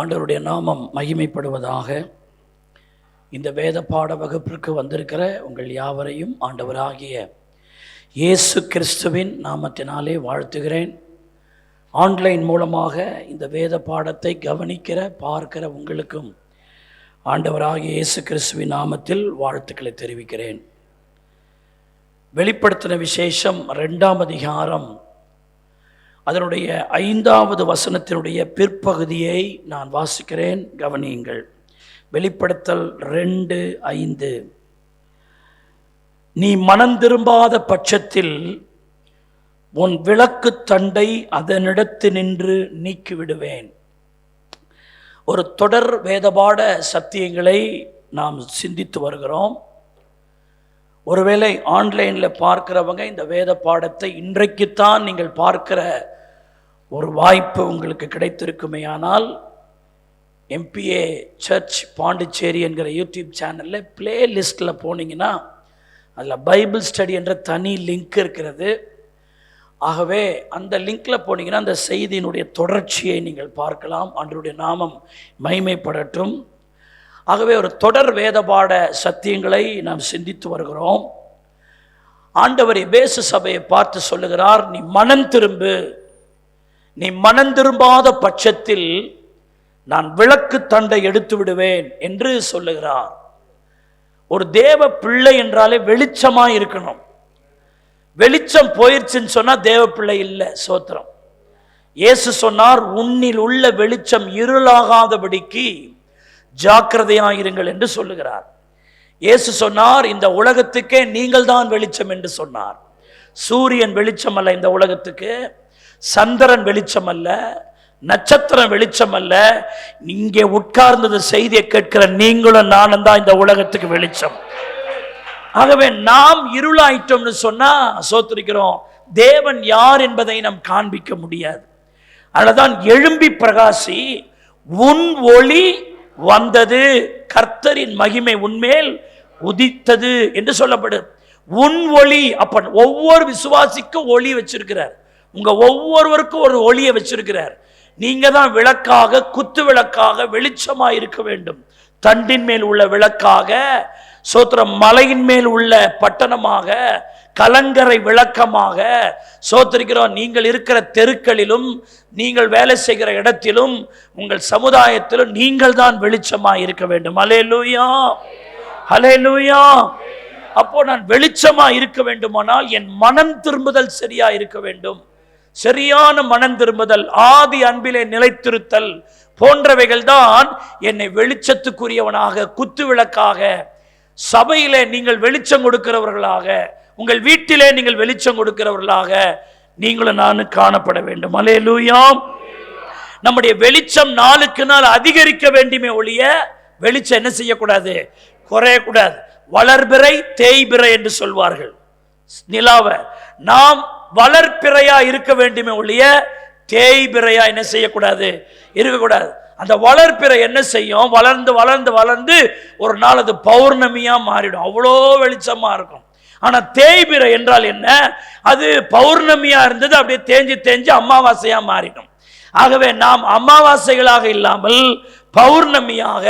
ஆண்டவருடைய நாமம் மகிமைப்படுவதாக. இந்த வேத பாட வகுப்பிற்கு வந்திருக்கிற உங்கள் யாவரையும் ஆண்டவராகிய இயேசு கிறிஸ்துவின் நாமத்தினாலே வாழ்த்துகிறேன். ஆன்லைன் மூலமாக இந்த வேத பாடத்தை கவனிக்கிற பார்க்கிற உங்களுக்கும் ஆண்டவராகிய இயேசு கிறிஸ்துவின் நாமத்தில் வாழ்த்துக்களை தெரிவிக்கிறேன். வெளிப்படுத்தின விசேஷம் 2ஆம் அதிகாரம் அதனுடைய 5வது வசனத்தினுடைய பிற்பகுதியை நான் வாசிக்கிறேன், கவனியுங்கள். வெளிப்படுத்தல் 2:5. நீ மனம் திரும்பாத பட்சத்தில் உன் விளக்கு தண்டை அதனிடத்து நின்று நீக்கிவிடுவேன். ஒரு தொடர் வேதபாட சத்தியங்களை நாம் சிந்தித்து வருகிறோம். ஒருவேளை ஆன்லைனில் பார்க்கிறவங்க இந்த வேத பாடத்தை இன்றைக்குத்தான் நீங்கள் பார்க்கிற ஒரு வாய்ப்பு உங்களுக்கு கிடைத்திருக்குமே. ஆனால் MPA சர்ச் பாண்டிச்சேரி என்கிற யூடியூப் சேனலில் பிளேலிஸ்ட்டில் போனீங்கன்னா அதில் பைபிள் ஸ்டடி என்ற தனி லிங்க் இருக்கிறது. ஆகவே அந்த லிங்கில் போனீங்கன்னா அந்த செய்தியினுடைய தொடர்ச்சியை நீங்கள் பார்க்கலாம். ஆண்டவருடைய நாமம் மகிமைப்படட்டும். ஆகவே ஒரு தொடர் வேதபாட சத்தியங்களை நாம் சிந்தித்து வருகிறோம். ஆண்டவர் எபேசு சபையை பார்த்து சொல்லுகிறார், நீ மனம் திரும்பு. நீ மனம் திரும்பாத பட்சத்தில் நான் விளக்கு தண்டை எடுத்து விடுவேன் என்று சொல்லுகிறார். ஒரு தேவ பிள்ளை என்றாலே வெளிச்சமாக இருக்கணும். வெளிச்சம் போயிடுச்சுன்னு சொன்னா தேவ பிள்ளை இல்லை. சோத்திரம். இயேசு சொன்னார், உன்னில் உள்ள வெளிச்சம் இருளாகாதபடிக்கு ஜாக்கிரதையாயிருங்கள் என்று சொல்லுகிறார். இயேசு சொன்னார், இந்த உலகத்துக்கே நீங்கள் தான் வெளிச்சம் என்று சொன்னார். சூரியன் வெளிச்சம் அல்ல இந்த உலகத்துக்கு, சந்திரன் வெளிச்சம் அல்ல, நட்சத்திரம் வெளிச்சம் அல்ல. இங்கே உட்கார்ந்தது செய்தியை கேட்கிற நீங்களும் நானும் தான் இந்த உலகத்துக்கு வெளிச்சம். ஆகவே நாம் இருளாயிட்டோம்னு சொன்னா சோத்திருக்கிறோம், தேவன் யார் என்பதை நாம் காண்பிக்க முடியாது. அதனால்தான் எழும்பி பிரகாசி, உன் ஒளி வந்தது, கர்த்தரின் மகிமை உன்மேல் உதித்தது என்று சொல்லப்படுது. உன் ஒளி. அப்ப ஒவ்வொரு விசுவாசிக்கும் ஒளி வச்சிருக்கிறார். உங்க ஒவ்வொருவருக்கும் ஒரு ஒளியை வச்சிருக்கிறார். நீங்க தான் விளக்காக, குத்து விளக்காக வெளிச்சமா இருக்க வேண்டும். தண்டின் மேல் உள்ள விளக்காக, சோத்திரம், மலையின் மேல் உள்ள பட்டணமாக, கலங்கரை விளக்கமாக சோத்திருக்கிறோம். நீங்கள் இருக்கிற தெருக்களிலும், நீங்கள் வேலை செய்கிற இடத்திலும், உங்கள் சமுதாயத்திலும் நீங்கள் தான் வெளிச்சமாக இருக்க வேண்டும். அல்லேலூயா, அல்லேலூயா. அப்போ நான் வெளிச்சமா இருக்க வேண்டுமானால் என் மனம் திரும்புதல் சரியா இருக்க வேண்டும். சரியான மனம் திரும்புதல், ஆதி அன்பிலே நிலைத்திருத்தல் போன்றவைகள் தான் என்னை வெளிச்சத்துக்குரியவனாக, குத்து விளக்காக, சபையிலே நீங்கள் வெளிச்சம் கொடுக்கிறவர்களாக, உங்கள் வீட்டிலே நீங்கள் வெளிச்சம் கொடுக்கிறவர்களாக நீங்களும் நானும் காணப்பட வேண்டும். அல்லேலூயா. நம்முடைய வெளிச்சம் நாளுக்கு நாள் அதிகரிக்க வேண்டுமே ஒழிய வெளிச்சம் என்ன செய்யக்கூடாது? குறையக்கூடாது. வளர்பிறை தேய்பிறை என்று சொல்வார்கள் நிலாவ. நாம் வளர்பிறையா இருக்க வேண்டுமே ஒழிய தேய்பிறையா என்ன செய்யக்கூடாது? இருக்கக்கூடாது. அந்த வளர்பிறை என்ன செய்யும்? வளர்ந்து வளர்ந்து வளர்ந்து ஒரு நாள் அது பௌர்ணமியா மாறிடும். அவ்வளோ வெளிச்சமா இருக்கும். ஆனா தேய்பிறை என்றால் என்ன? அது பௌர்ணமியா இருந்தது அப்படியே தேஞ்சு தேஞ்சு அமாவாசையா மாறிடும். ஆகவே நாம் அமாவாசைகளாக இல்லாமல் பௌர்ணமியாக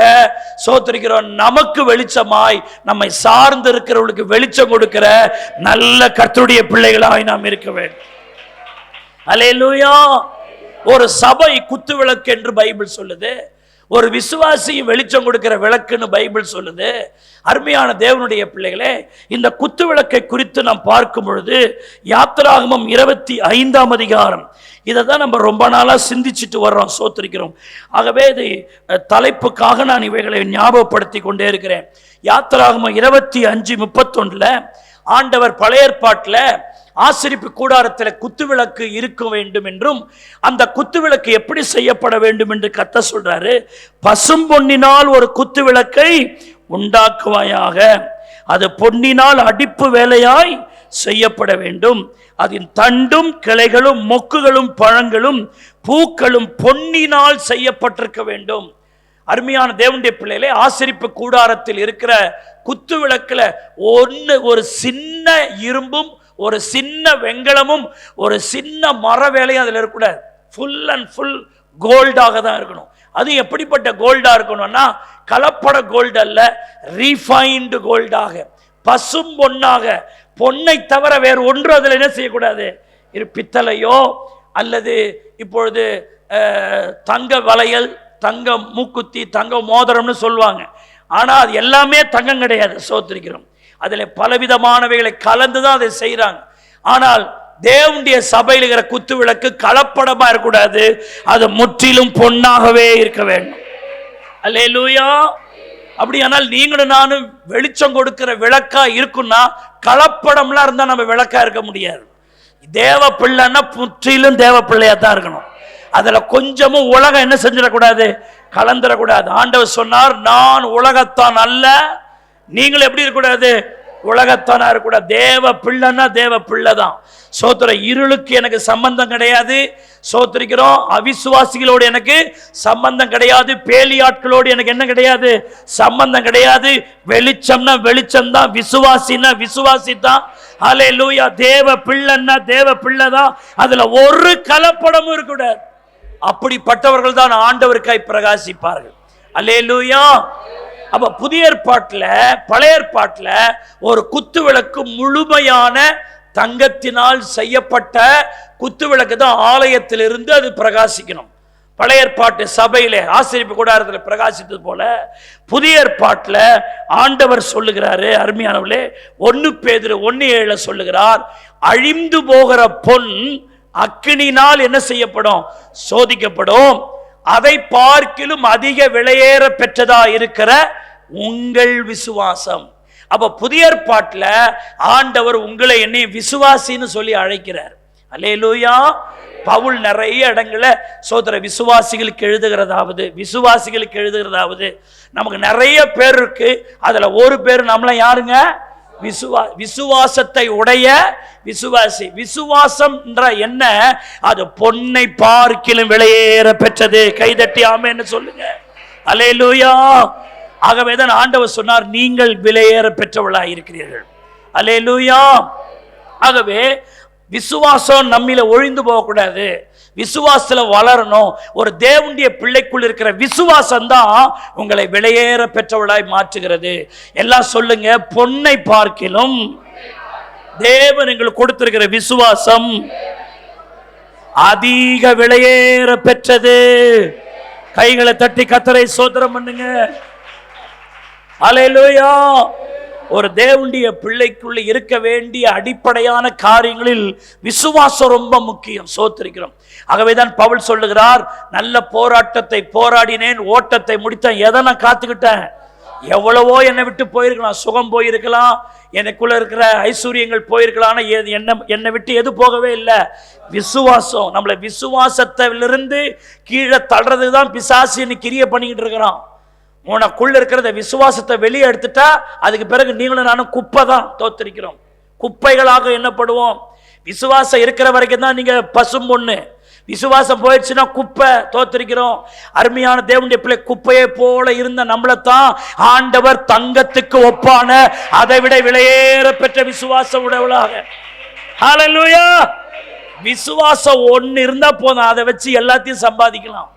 சோத்திருக்கிறோம். நமக்கு வெளிச்சமாய், நம்மை சார்ந்து இருக்கிறவர்களுக்கு வெளிச்சம் கொடுக்கிற நல்ல கர்த்தருடைய பிள்ளைகளாய் நாம் இருக்க வேண்டும். அல்லேலூயா. ஒரு சபை குத்து விளக்கு என்று பைபிள் சொல்லுது. ஒரு விசுவாசி வெளிச்சம் கொடுக்கிற விளக்குன்னு பைபிள் சொல்லுது. அருமையான தேவனுடைய பிள்ளைகளே, இந்த குத்து விளக்கை குறித்து நாம் பார்க்கும் பொழுது யாத்திராகமம் 25ஆம் அதிகாரம், இதை தான் நம்ம ரொம்ப நாளா சிந்திச்சுட்டு வர்றோம், சோத்திருக்கிறோம். ஆகவே இது தலைப்புக்காக நான் இவைகளை ஞாபகப்படுத்தி கொண்டே இருக்கிறேன். யாத்திராகமம் 25:31 ஆண்டவர் பழைய ஏற்பாட்டில் ஆசரிப்பு கூடாரத்தில் குத்துவிளக்கு இருக்க வேண்டும் என்றும், அந்த குத்துவிளக்கு எப்படி செய்யப்பட வேண்டும் என்று கர்த்தர் சொல்றாரு. பசும் பொன்னினால் ஒரு குத்துவிளக்கை உண்டாக்குவாயாக, அது பொன்னினால் அடிப்பு வேலையாய் செய்யப்பட வேண்டும். அதன் தண்டும் கிளைகளும் மொக்குகளும் பழங்களும் பூக்களும் பொன்னினால் செய்யப்பட்டிருக்க வேண்டும். அருமையான தேவனுடைய பிள்ளைகளே, ஆசரிப்பு கூடாரத்தில் இருக்கிற குத்து விளக்குல ஒரு சின்ன இரும்பும் ஒரு சின்ன வெங்கலமும் ஒரு சின்ன மர வேலையும் அதில் இருக்கக்கூடாது. ஃபுல் அண்ட் ஃபுல் கோல்டாக தான் இருக்கணும். அது எப்படிப்பட்ட கோல்டா இருக்கணும்னா கலப்பட கோல்டு அல்ல, ரீஃபைன்டு கோல்டாக, பசும் பொன்னாக. பொன்னை தவிர வேறு ஒன்று அதில் என்ன செய்யக்கூடாது, பித்தளையோ அல்லது இப்பொழுது தங்க வளையல், தங்க மூக்குத்தி, தங்க மோதிரம்னு சொல்லுவாங்க. ஆனால் அது எல்லாமே தங்கம் கிடையாது, சோத்திருக்கிறோம். அதில் பலவிதமானவைகளை கலந்துதான் அதை செய்கிறாங்க. ஆனால் தேவனுடைய சபையில் இருக்கிற குத்து விளக்கு கலப்படமா இருக்கக்கூடாது, அது முற்றிலும் பொன்னாகவே இருக்க வேண்டும். அல்லேலூயா. அப்படியானால் நீங்களும் நானும் வெளிச்சம் கொடுக்கிற விளக்கா இருக்குன்னா, கலப்படம்லாம் இருந்தா நம்ம விளக்கா இருக்க முடியாது. தேவ பிள்ளைன்னா முற்றிலும் தேவ பிள்ளையா தான் இருக்கணும். அதுல கொஞ்சமும் உலகம் என்ன செஞ்சிடக்கூடாது, கலந்துடக்கூடாது. ஆண்டவர் சொன்னார், நான் உலகத்தான் அல்ல. நீங்களும் எப்படி இருக்கக்கூடாது, உலகத்தானா இருக்கக்கூடாது. தேவ பிள்ளைன்னா தேவ பிள்ளை தான். சோத்திர இருளுக்கு எனக்கு சம்பந்தம் கிடையாது, சோத்திரிக்கிறோம். அவிசுவாசிகளோடு எனக்கு சம்பந்தம் கிடையாது, பேலியாட்களோடு எனக்கு என்ன கிடையாது, சம்பந்தம் கிடையாது. வெளிச்சம்னா வெளிச்சம் தான், விசுவாசினா விசுவாசி தான். அல்லேலூயா. தேவ பிள்ளைன்னா தேவ பிள்ளை தான். அதுல ஒரு கலப்படமும் இருக்கக்கூடாது. அப்படிப்பட்டவர்கள் தான் ஆண்டவருக்காய் பிரகாசிப்பார்கள். அல்லேலூயா. அப்ப புதிய ஏற்பாட்டில் பழைய ஏற்பாட்டில் ஒரு குத்து விளக்கு முழுமையான தங்கத்தினால் செய்யப்பட்ட குத்து விளக்கு தான் ஆலயத்திலிருந்து அது பிரகாசிக்கணும். பழைய ஏற்பாட்டு சபையில ஆசரிப்பு கூடாரத்தில் பிரகாசித்தது போல புதிய ஏற்பாட்டில் ஆண்டவர் சொல்லுகிறாரு, அருமையானவர்களே, 1 பேதுரு 1:7 சொல்லுகிறார், அழிந்து போகிற பொன் அக்கினினால் என்ன செய்யப்படும், சோதிக்கப்படும். அதை பார்க்கிலும் அதிக விலையேற பெற்றதா இருக்கிற உங்கள் விசுவாசம். அப்ப புதிய ஏற்பாட்டில் ஆண்டவர் உங்களை என்னை விசுவாசின்னு சொல்லி அழைக்கிறார். அல்லேலூயா. பவுல் நிறைய இடங்கள சோதர விசுவாசிகளுக்கு எழுதுகிறதாவது நமக்கு நிறைய பேர் இருக்கு. அதுல ஒரு பேர் நம்மள யாருங்க, விசுவாசத்தை உடைய விசுவாசி. விசுவாசம் என்ன, அது பொன்னை பார்க்கிலும் விலையேற பெற்றது. கைதட்டி ஆமென்னு சொல்லுங்க. அல்லேலூயா. ஆகவேதான் ஆண்டவர் சொன்னார், நீங்கள் விலையேற பெற்றவர்களாக இருக்கிறீர்கள். அல்லேலூயா. ஆகவே விசுவாசம் நம்மில ஒழிந்து போகக்கூடாது, விசுவாசத்துல வளரணும். ஒரு தேவனுடைய பிள்ளைக்குள் இருக்கிற விசுவாசம் தான் உங்களை விலையேற பெற்றவளாய் மாற்றுகிறது. எல்லாம் சொல்லுங்க, பொன்னை பார்க்கிலும் தேவன் எங்களுக்கு கொடுத்திருக்கிற விசுவாசம் அதிக விலையேற பெற்றது. கைகளை தட்டி கர்த்தரை ஸ்தோத்திரம் பண்ணுங்க. அல்லேலூயா. ஒரு தேவனுடைய பிள்ளைக்குள்ள இருக்க வேண்டிய அடிப்படையான காரியங்களில் விசுவாசம் ரொம்ப முக்கியம். சோத்திருக்கிறோம். ஆகவேதான் பவுல் சொல்லுகிறார், நல்ல போராட்டத்தை போராடினேன், ஓட்டத்தை முடித்தேன். எதை நான் காத்துக்கிட்டேன், எவ்வளவோ என்னை விட்டு போயிருக்கலாம், சுகம் போயிருக்கலாம், எனக்குள்ள இருக்கிற ஐஸ்வர்யங்கள் போயிருக்கலாம், என்னை விட்டு எது போகவே இல்லை, விசுவாசம். நம்மளை விசுவாசத்திலிருந்து கீழே தள்ளுறதுக்கு தான் பிசாசு கிரியை பண்ணிக்கிட்டு இருக்கிறான். உனக்குள்ள இருக்கிறத விசுவாசத்தை வெளியே எடுத்துட்டா அதுக்கு பிறகு நீங்களும் நானும் குப்பை தான். தோத்திருக்கிறோம், குப்பைகளாக எண்ணப்படுவோம். விசுவாசம் இருக்கிற வரைக்கும் தான் நீங்க பசும் பொண்ணு, விசுவாசம் போயிடுச்சுன்னா குப்பை. தோத்திருக்கிறோம். அருமையான தேவனுடைய பிள்ளை, குப்பையை போல இருந்த நம்மளைத்தான் ஆண்டவர் தங்கத்துக்கு ஒப்பான அதை விட விலையேற பெற்ற விசுவாசம் உடையவளாக. ஹல்லேலூயா. விசுவாசம் ஒன்னு இருந்தா போதும், அதை வச்சு எல்லாத்தையும் சம்பாதிக்கலாம்.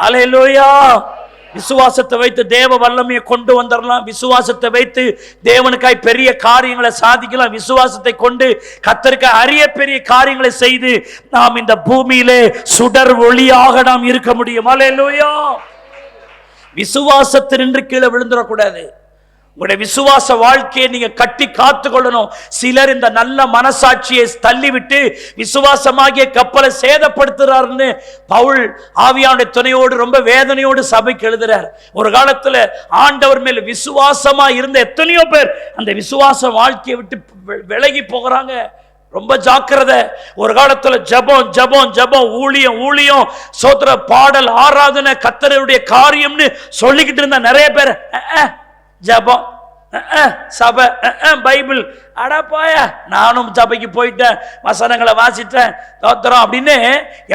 ஹல்லேலூயா. விசுவாசத்தை வைத்து தேவ வல்லமையை கொண்டு வந்துடலாம். விசுவாசத்தை வைத்து தேவனுக்காய் பெரிய காரியங்களை சாதிக்கலாம். விசுவாசத்தை கொண்டு கர்த்தருக்காய் அரிய பெரிய காரியங்களை செய்து நாம் இந்த பூமியிலே சுடர் ஒளியாக நாம் இருக்க முடியும். அல்லேலூயா. விசுவாசத்தினின்று கீழே விழுந்துடக்கூடாது. உங்களுடைய விசுவாச வாழ்க்கையை நீங்க கட்டி காத்து கொள்ளணும். சிலர் இந்த நல்ல மனசாட்சியை தள்ளிவிட்டு விசுவாசமாகிய கப்பலை சேதப்படுத்துறாருன்னு பவுல் ஆவியானுடைய துணையோடு ரொம்ப வேதனையோடு சபைக்கு எழுதுறார். ஒரு காலத்துல ஆண்டவர் மேல் விசுவாசமா இருந்த எத்தனையோ பேர் அந்த விசுவாச வாழ்க்கையை விட்டு விலகி போகிறாங்க. ரொம்ப ஜாக்கிரதை. ஒரு காலத்துல ஜபம் ஜபம் ஜபம், ஊழியம் ஊழியம், சோத்திர பாடல், ஆராதனை, கர்த்தருடைய காரியம்னு சொல்லிக்கிட்டு இருந்த நிறைய பேர் ஜபம், சபை, பைபிள், அடப்பாய நானும் சபைக்கு போயிட்டேன், வசனங்களை வாசிட்டேன், தோத்திரம் அப்படின்னு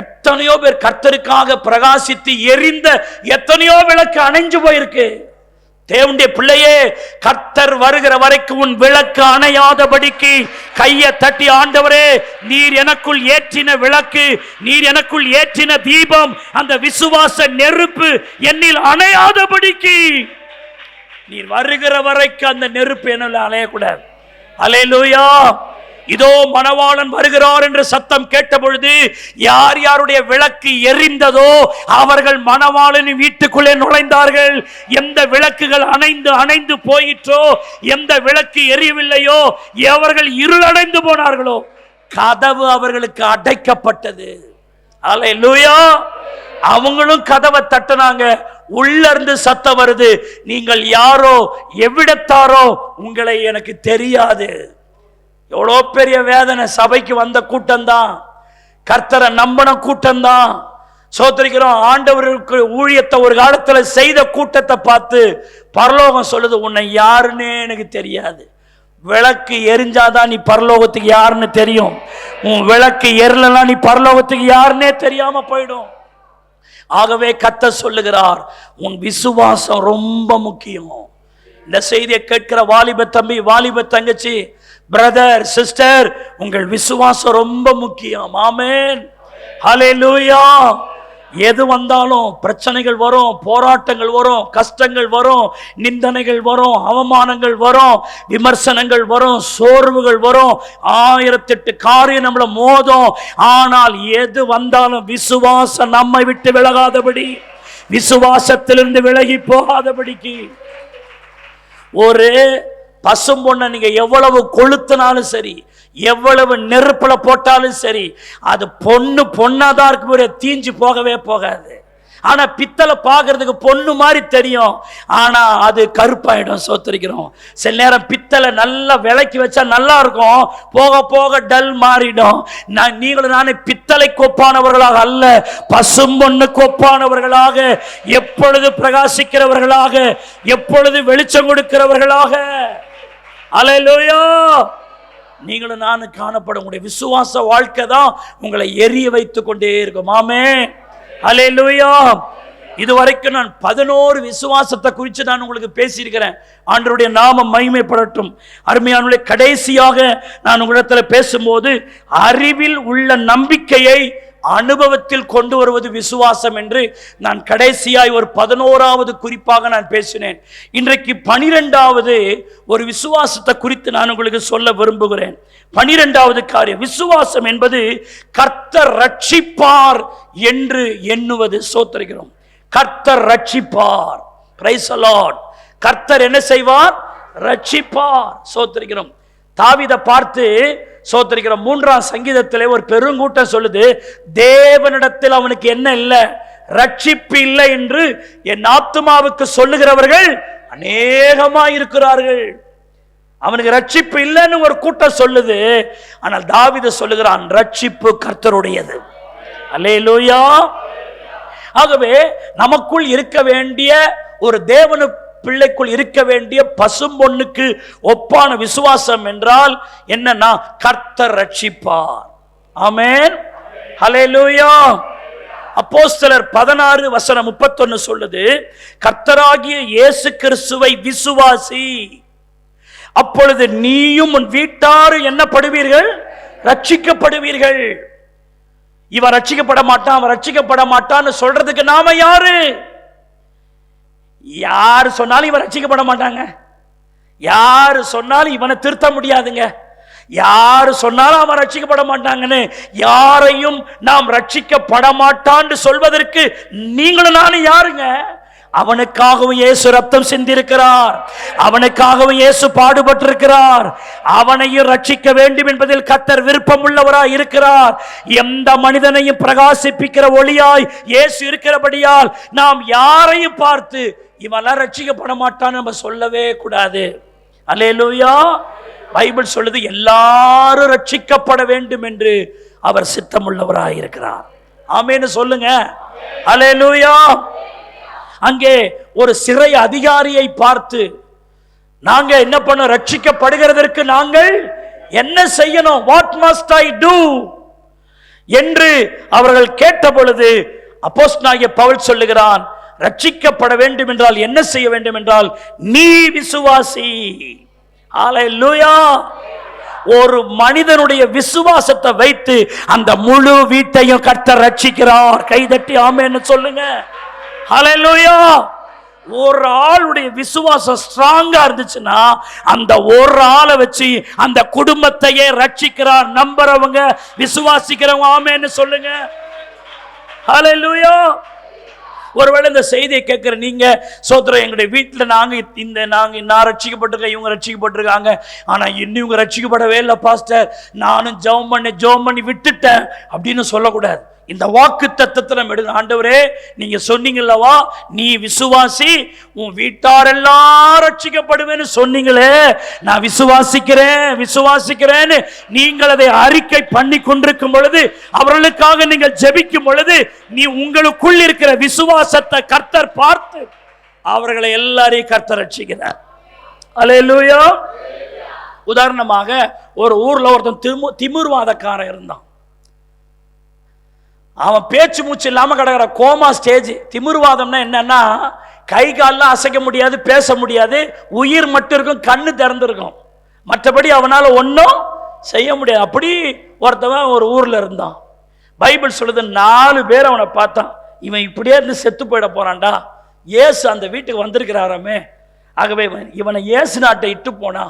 எத்தனையோ பேர் கர்த்தருக்காக பிரகாசித்து எரிந்த எத்தனையோ விளக்கு அணைஞ்சு போயிருக்கு. தேவனுடைய பிள்ளையே, கர்த்தர் வருகிற வரைக்கும் உன் விளக்கு அணையாதபடிக்கு கையை தட்டி, ஆண்டவரே நீர் எனக்குள் ஏற்றின விளக்கு, நீர் எனக்குள் ஏற்றின தீபம், அந்த விசுவாச நெருப்பு என்னில் அணையாதபடிக்கு நீர் வருகிற வரைக்கும் அந்த நெருப்பு என்னால அணையக்கூடாது. அல்லேலூயா. இதோ மணவாளன் வருகிறார் என்று சத்தம் கேட்ட பொழுது யார் யாருடைய விளக்கு எரிந்ததோ அவர்கள் மணவாளனின் வீட்டுக்குள்ளே நுழைந்தார்கள். எந்த விளக்குகள் அணைந்து போயிற்றோ, எந்த விளக்கு எரியவில்லையோ, எவர்கள் இருளடைந்து போனார்களோ கதவு அவர்களுக்கு அடைக்கப்பட்டது. அல்லேலூயா. அவங்களும் கதவை தட்டினாங்க. உள்ள இருந்து சத்தம் வருது, நீங்கள் யாரோ எவ்விடத்தாரோ உங்களை எனக்கு தெரியாது. எவ்வளோ பெரிய வேதனை. சபைக்கு வந்த கூட்டம் தான், கர்த்தரை நம்பின கூட்டம் தான். சோத்திரிக்கிறோம். ஆண்டவருக்கு ஊழியத்தை ஒரு காலத்துல செய்த கூட்டத்தை பார்த்து பரலோகம் சொல்லுது, உன்னை யாருன்னே எனக்கு தெரியாது. விளக்கு எரிஞ்சாதான் நீ பரலோகத்துக்கு யாருன்னு தெரியும். உன் விளக்கு எரியலனா நீ பரலோகத்துக்கு யாருன்னே தெரியாம போயிடும். ஆகவே கர்த்தர் சொல்லுகிறார், உன் விசுவாசம் ரொம்ப முக்கியம். இந்த செய்தியை கேட்கிற வாலிப தம்பி, வாலிப தங்கச்சி, பிரதர், சிஸ்டர், உங்கள் விசுவாசம் ரொம்ப முக்கியம். ஆமென். ஹல்லேலூயா. எது வந்தாலும் பிரச்சனைகள் வரும், போராட்டங்கள் வரும், கஷ்டங்கள் வரும், நிந்தனைகள் வரும், அவமானங்கள் வரும், விமர்சனங்கள் வரும், சோர்வுகள் வரும், 1008 காரியம் நம்மள மோதும். ஆனால் எது வந்தாலும் விசுவாசம் நம்மை விட்டு விலகாதபடி, விசுவாசத்திலிருந்து விலகி போகாதபடிக்கு. ஒரு பசும் பொண்ணை நீங்க எவ்வளவு கொளுத்தினாலும் சரி, எவ்வளவு நெருப்புல போட்டாலும் சரி, அது பொண்ணாதான் இருக்கு, தீஞ்சு போகவே போகாது. ஆனா பித்தளை பார்க்கறதுக்கு பொண்ணு மாதிரி தெரியும், ஆனா அது கருப்பாயிடும். சோத்திரிக்கிறோம். சில நேரம் பித்தளை நல்லா விலைக்கு வச்சா நல்லா இருக்கும், போக போக டல் மாறிடும். நீங்களும் நானே பித்தளை கொப்பானவர்களாக அல்ல, பசும்பொண்ணு கொப்பானவர்களாக, எப்பொழுது பிரகாசிக்கிறவர்களாக, எப்பொழுது வெளிச்சம் கொடுக்கிறவர்களாக. அல்லேலூயா. நீங்களும் நானும் காணப்படும் உங்களுடைய விசுவாச வாழ்க்கை தான் உங்களை எரிய வைத்துக் கொண்டே இருக்கும். ஆமென். அல்லேலூயா. இதுவரைக்கும் நான் 11 விசுவாசத்தை குறித்து நான் உங்களுக்கு பேசியிருக்கிறேன். ஆண்டவருடைய நாமம் மகிமைப்படட்டும். அருமையானவர்களே, கடைசியாக நான் உங்களிடத்தில் பேசும்போது அறிவில் உள்ள நம்பிக்கையை அனுபவத்தில் கொண்டு வருவது விசுவாசம் என்று நான் கடைசியாய் ஒரு 11வது குறிப்பாக நான் பேசினேன். இன்றைக்கு 12வது ஒரு விசுவாசத்தை குறித்து நான் உங்களுக்கு சொல்ல விரும்புகிறேன். 12வது காரியம், விசுவாசம் என்பது கர்த்தர் ரட்சிப்பார் என்று எண்ணுவது. சோத்திரிக்கிறோம். கர்த்தர் ரட்சிப்பார். Praise the lord. கர்த்தர் என்ன செய்வார்? ரட்சிப்பார். சோத்திரிக்கிறோம். தாவீதை பார்த்து சோத்திரிக்கிறோம், 3ஆம் சங்கீதத்திலே ஒரு பெருங்கூட்டம் சொல்லுது, தேவனிடத்தில் அவனுக்கு என்ன இல்லை? ரட்சிப்பு இல்லை என்று என் ஆத்துமாவுக்கு சொல்லுகிறவர்கள் அநேகமாய் இருக்கிறார்கள். அவனுக்கு ரட்சிப்பு இல்லைன்னு ஒரு கூட்டம் சொல்லுது. ஆனால் தாவீது சொல்லுகிறான், ரட்சிப்பு கர்த்தருடையது. அல்லேலூயா. ஆகவே நமக்குள் இருக்க வேண்டிய, ஒரு தேவனு பிள்ளைக்குள் இருக்க வேண்டிய பசும்பொன்னுக்கு ஒப்பான விசுவாசம் என்றால் என்னன்னா, கர்த்தர் ரட்சிப்பார். ஆமென். ஹல்லேலூயா. அப்போஸ்தலர் 16:31 சொல்லுது, கர்த்தராகிய இயேசு கிறிஸ்துவை விசுவாசி, அப்பொழுது நீயும் உன் வீட்டாரும் என்னப்படுவீர்கள்? ரட்சிக்கப்படுவீர்கள். இவன் ரட்சிக்கப்பட மாட்டான், அவன் ரட்சிக்கப்பட மாட்டான்னு சொல்றதுக்கு நாம யாரு? யாரு சொன்னாலும் இவன் ரட்சிக்கப்பட மாட்டாங்க. யாரு சொன்னாலும் இவனை திருத்த முடியாதுங்க. யாரு சொன்னாலும் அவன் ரட்சிக்கப்பட மாட்டாங்கன்னு யாரையும் நாம் ரட்சிக்கப்பட மாட்டான்னு சொல்வதற்கு நீங்களும் நானும் யாருங்க? அவனுக்காகவும் இயேசு ரத்தம் சிந்திருக்கிறார், அவனுக்காகவும் இயேசு பாடுபட்டிருக்கிறார். அவனையும் ரட்சிக்க வேண்டும் என்பதில் கர்த்தர் விருப்பம் உள்ளவராய் இருக்கிறார். எந்த மனிதனையும் பிரகாசிப்பிக்கிற ஒளியாய் இயேசு இருக்கிறபடியால் நாம் யாரையும் பார்த்து இவெல்லாம் ரட்சிக்கப்பட மாட்டான்னு நம்ம சொல்லவே கூடாது. அல்லேலூயா. பைபிள் சொல்லுது, எல்லாரும் ரட்சிக்கப்பட வேண்டும் என்று அவர் சித்தமுள்ளவராய் இருக்கிறார். ஆமென்னு சொல்லுங்க. அல்லேலூயா. அங்கே ஒரு சிறை அதிகாரியை பார்த்து, நாங்க என்ன பண்ண, ரட்சிக்கப்படுகிறதற்கு நாங்கள் என்ன செய்யணும், வாட் மஸ்ட் ஐ டு என்று அவர்கள் கேட்ட பொழுது அப்போஸ்தலனாகிய பவுல் சொல்லுகிறான், ரட்சிக்கப்பட வேண்டும் என்றால் என்ன செய்ய வேண்டும் என்றால் நீ விசுவாசி. ஹல்லேலூயா. ஒரு மனிதனுடைய விசுவாசத்தை வைத்து அந்த முழு வீட்டையும் கர்த்தர் ரட்சிக்கிறார். கைதட்டி ஆமென்னு சொல்லுங்க. ஹல்லேலூயா. ஒரு ஆளுடைய விசுவாசம் ஸ்ட்ராங்கா இருந்துச்சுன்னா அந்த ஒரு ஆளை வச்சு அந்த குடும்பத்தையே ரட்சிக்கிறார். நம்புறவங்க விசுவாசிக்கிறவங்க ஆமென்னு சொல்லுங்க. ஹல்லேலூயா. ஒருவேளை இந்த செய்தியை கேட்கிற நீங்க சோதரம், எங்களுடைய வீட்டில் நான் ரட்சிக்கப்பட்டிருக்கேன், இவங்க ரட்சிக்கப்பட்டிருக்காங்க, ஆனா இன்னும் இவங்க ரட்சிக்கப்படவே இல்லை பாஸ்டர், நானும் ஜெபம் பண்ணி விட்டுட்டேன் அப்படின்னு சொல்லக்கூடாது. இந்த வாக்கு தத்தத்தில் நம்ம எடுக்க, ஆண்டவரே நீங்க சொன்னீங்கல்லவா, நீ விசுவாசி, உன் வீட்டாரெல்லாம் ரட்சிக்கப்படுவேன்னு சொன்னீங்களே, நான் விசுவாசிக்கிறேன்னு நீங்கள் அதை அறிக்கை பண்ணி கொண்டிருக்கும் பொழுது, அவர்களுக்காக நீங்கள் ஜெபிக்கும் பொழுது, நீ உங்களுக்குள் இருக்கிற விசுவாசத்தை கர்த்தர் பார்த்து அவர்களை எல்லாரையும் கர்த்தர் ரட்சிக்கிறார். அல்லேலூயா. உதாரணமாக ஒரு ஊர்ல ஒருத்தன் திமிர்வாதக்காரன் இருந்தான். அவன் பேச்சு மூச்சு இல்லாம கிடக்கிற கோமா ஸ்டேஜ். திமிர்வாதம்னா என்னன்னா, கை கால்லாம் அசைக்க முடியாது, பேச முடியாது, உயிர் மட்டும் இருக்கும், கண்ணு திறந்திருக்கும், மற்றபடி அவனால ஒன்றும் செய்ய முடியாது. அப்படி ஒருத்தவன் ஒரு ஊர்ல இருந்தான். பைபிள் சொல்லுது 4 பேர் அவனை பார்த்தான், இவன் இப்படியே இருந்து செத்து போயிட போறான்டா, இயேசு அந்த வீட்டுக்கு வந்திருக்கிறாராமே, ஆகவே இவனை இயேசு நாட்டை இட்டு போனா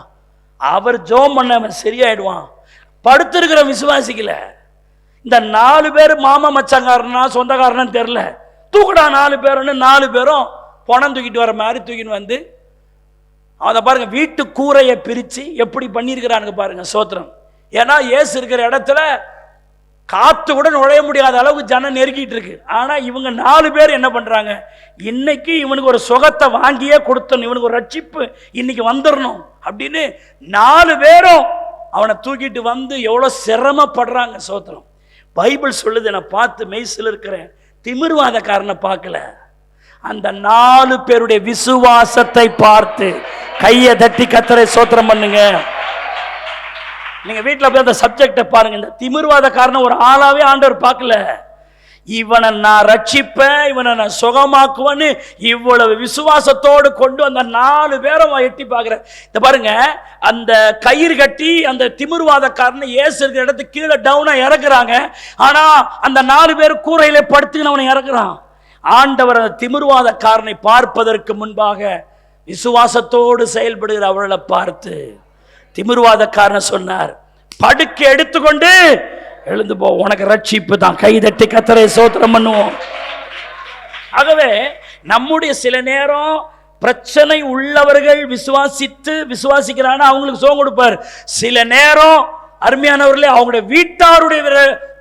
அவர் ஜெபம் பண்ண அவன் சரியாயிடுவான். படுத்திருக்கிற விசுவாசிக்கல. இந்த 4 பேர் மாமா மச்சங்காரனா சொந்தக்காரன்னு தெரியல, தூக்குடா 4 பேருன்னு 4 பேரும் பணம் தூக்கிட்டு வர மாதிரி தூக்கிட்டு வந்து அதை பாருங்க, வீட்டு கூரையை பிரிச்சு எப்படி பண்ணியிருக்கிறானுங்க பாருங்க. சோத்திரம். ஏன்னா இயேசு இருக்கிற இடத்துல காத்து கூட நுழைய முடியாத அளவுக்கு ஜனம் நெருக்கிட்டு இருக்கு. ஆனா இவங்க 4 பேர் என்ன பண்றாங்க, இன்னைக்கு இவனுக்கு ஒரு சுகத்தை வாங்கியே கொடுத்தணும், இவனுக்கு ஒரு ரட்சிப்பு இன்னைக்கு வந்துடணும் அப்படின்னு 4 பேரும் அவனை தூக்கிட்டு வந்து எவ்வளவு சிரமப்படுறாங்க. சோத்திரம். பைபிள் சொல்லுது, நான் பார்த்து மெய்சில் இருக்கிறேன், திமிர்வாதக்காரனை பார்க்கல, அந்த 4 பேருடைய விசுவாசத்தை பார்த்து கையை தட்டி கர்த்தரை ஸ்தோத்திரம் பண்ணுங்க. நீங்க வீட்டில் போய் அந்த சப்ஜெக்டை பாருங்க. இந்த திமிர்வாதக்காரனை ஒரு ஆளாவே ஆண்டவர் பார்க்கல, இவனை நான் ரட்சிப்பேன், இவனை நான் சுகமாக்குவேன்னு இவ்வளவு விசுவாசத்தோடு கொண்டு அந்த 4 பேரை எட்டி பார்க்கிறேன். இந்த பாருங்க, அந்த கயிறு கட்டி அந்த திமிர்வாதக்காரனை இயேசு இருக்கிற இடத்துக்கு கீழே டவுனா இறக்குறாங்க. ஆனா அந்த 4 பேர் கூரையில படுத்துன்னு அவனை இறக்குறான். ஆண்டவர் அந்த திமிர்வாதக்காரனை பார்ப்பதற்கு முன்பாக விசுவாசத்தோடு செயல்படுகிற அவர்களை பார்த்து திமிர்வாதக்காரனை சொன்னார், படுக்கை எடுத்துக்கொண்டு எழுந்து போ, உனக்கு ரட்சிப்பு தான். கைதட்டி கர்த்தரை ஸ்தோத்திரம் பண்ணுவோம். ஆகவே நம்முடைய சில நேரம் பிரச்சனை உள்ளவர்கள் விசுவாசிக்கிறானா அவங்களுக்கு சுகம் கொடுப்பார். சில நேரம் அருமையானவர்களே, அவங்களுடைய வீட்டாருடைய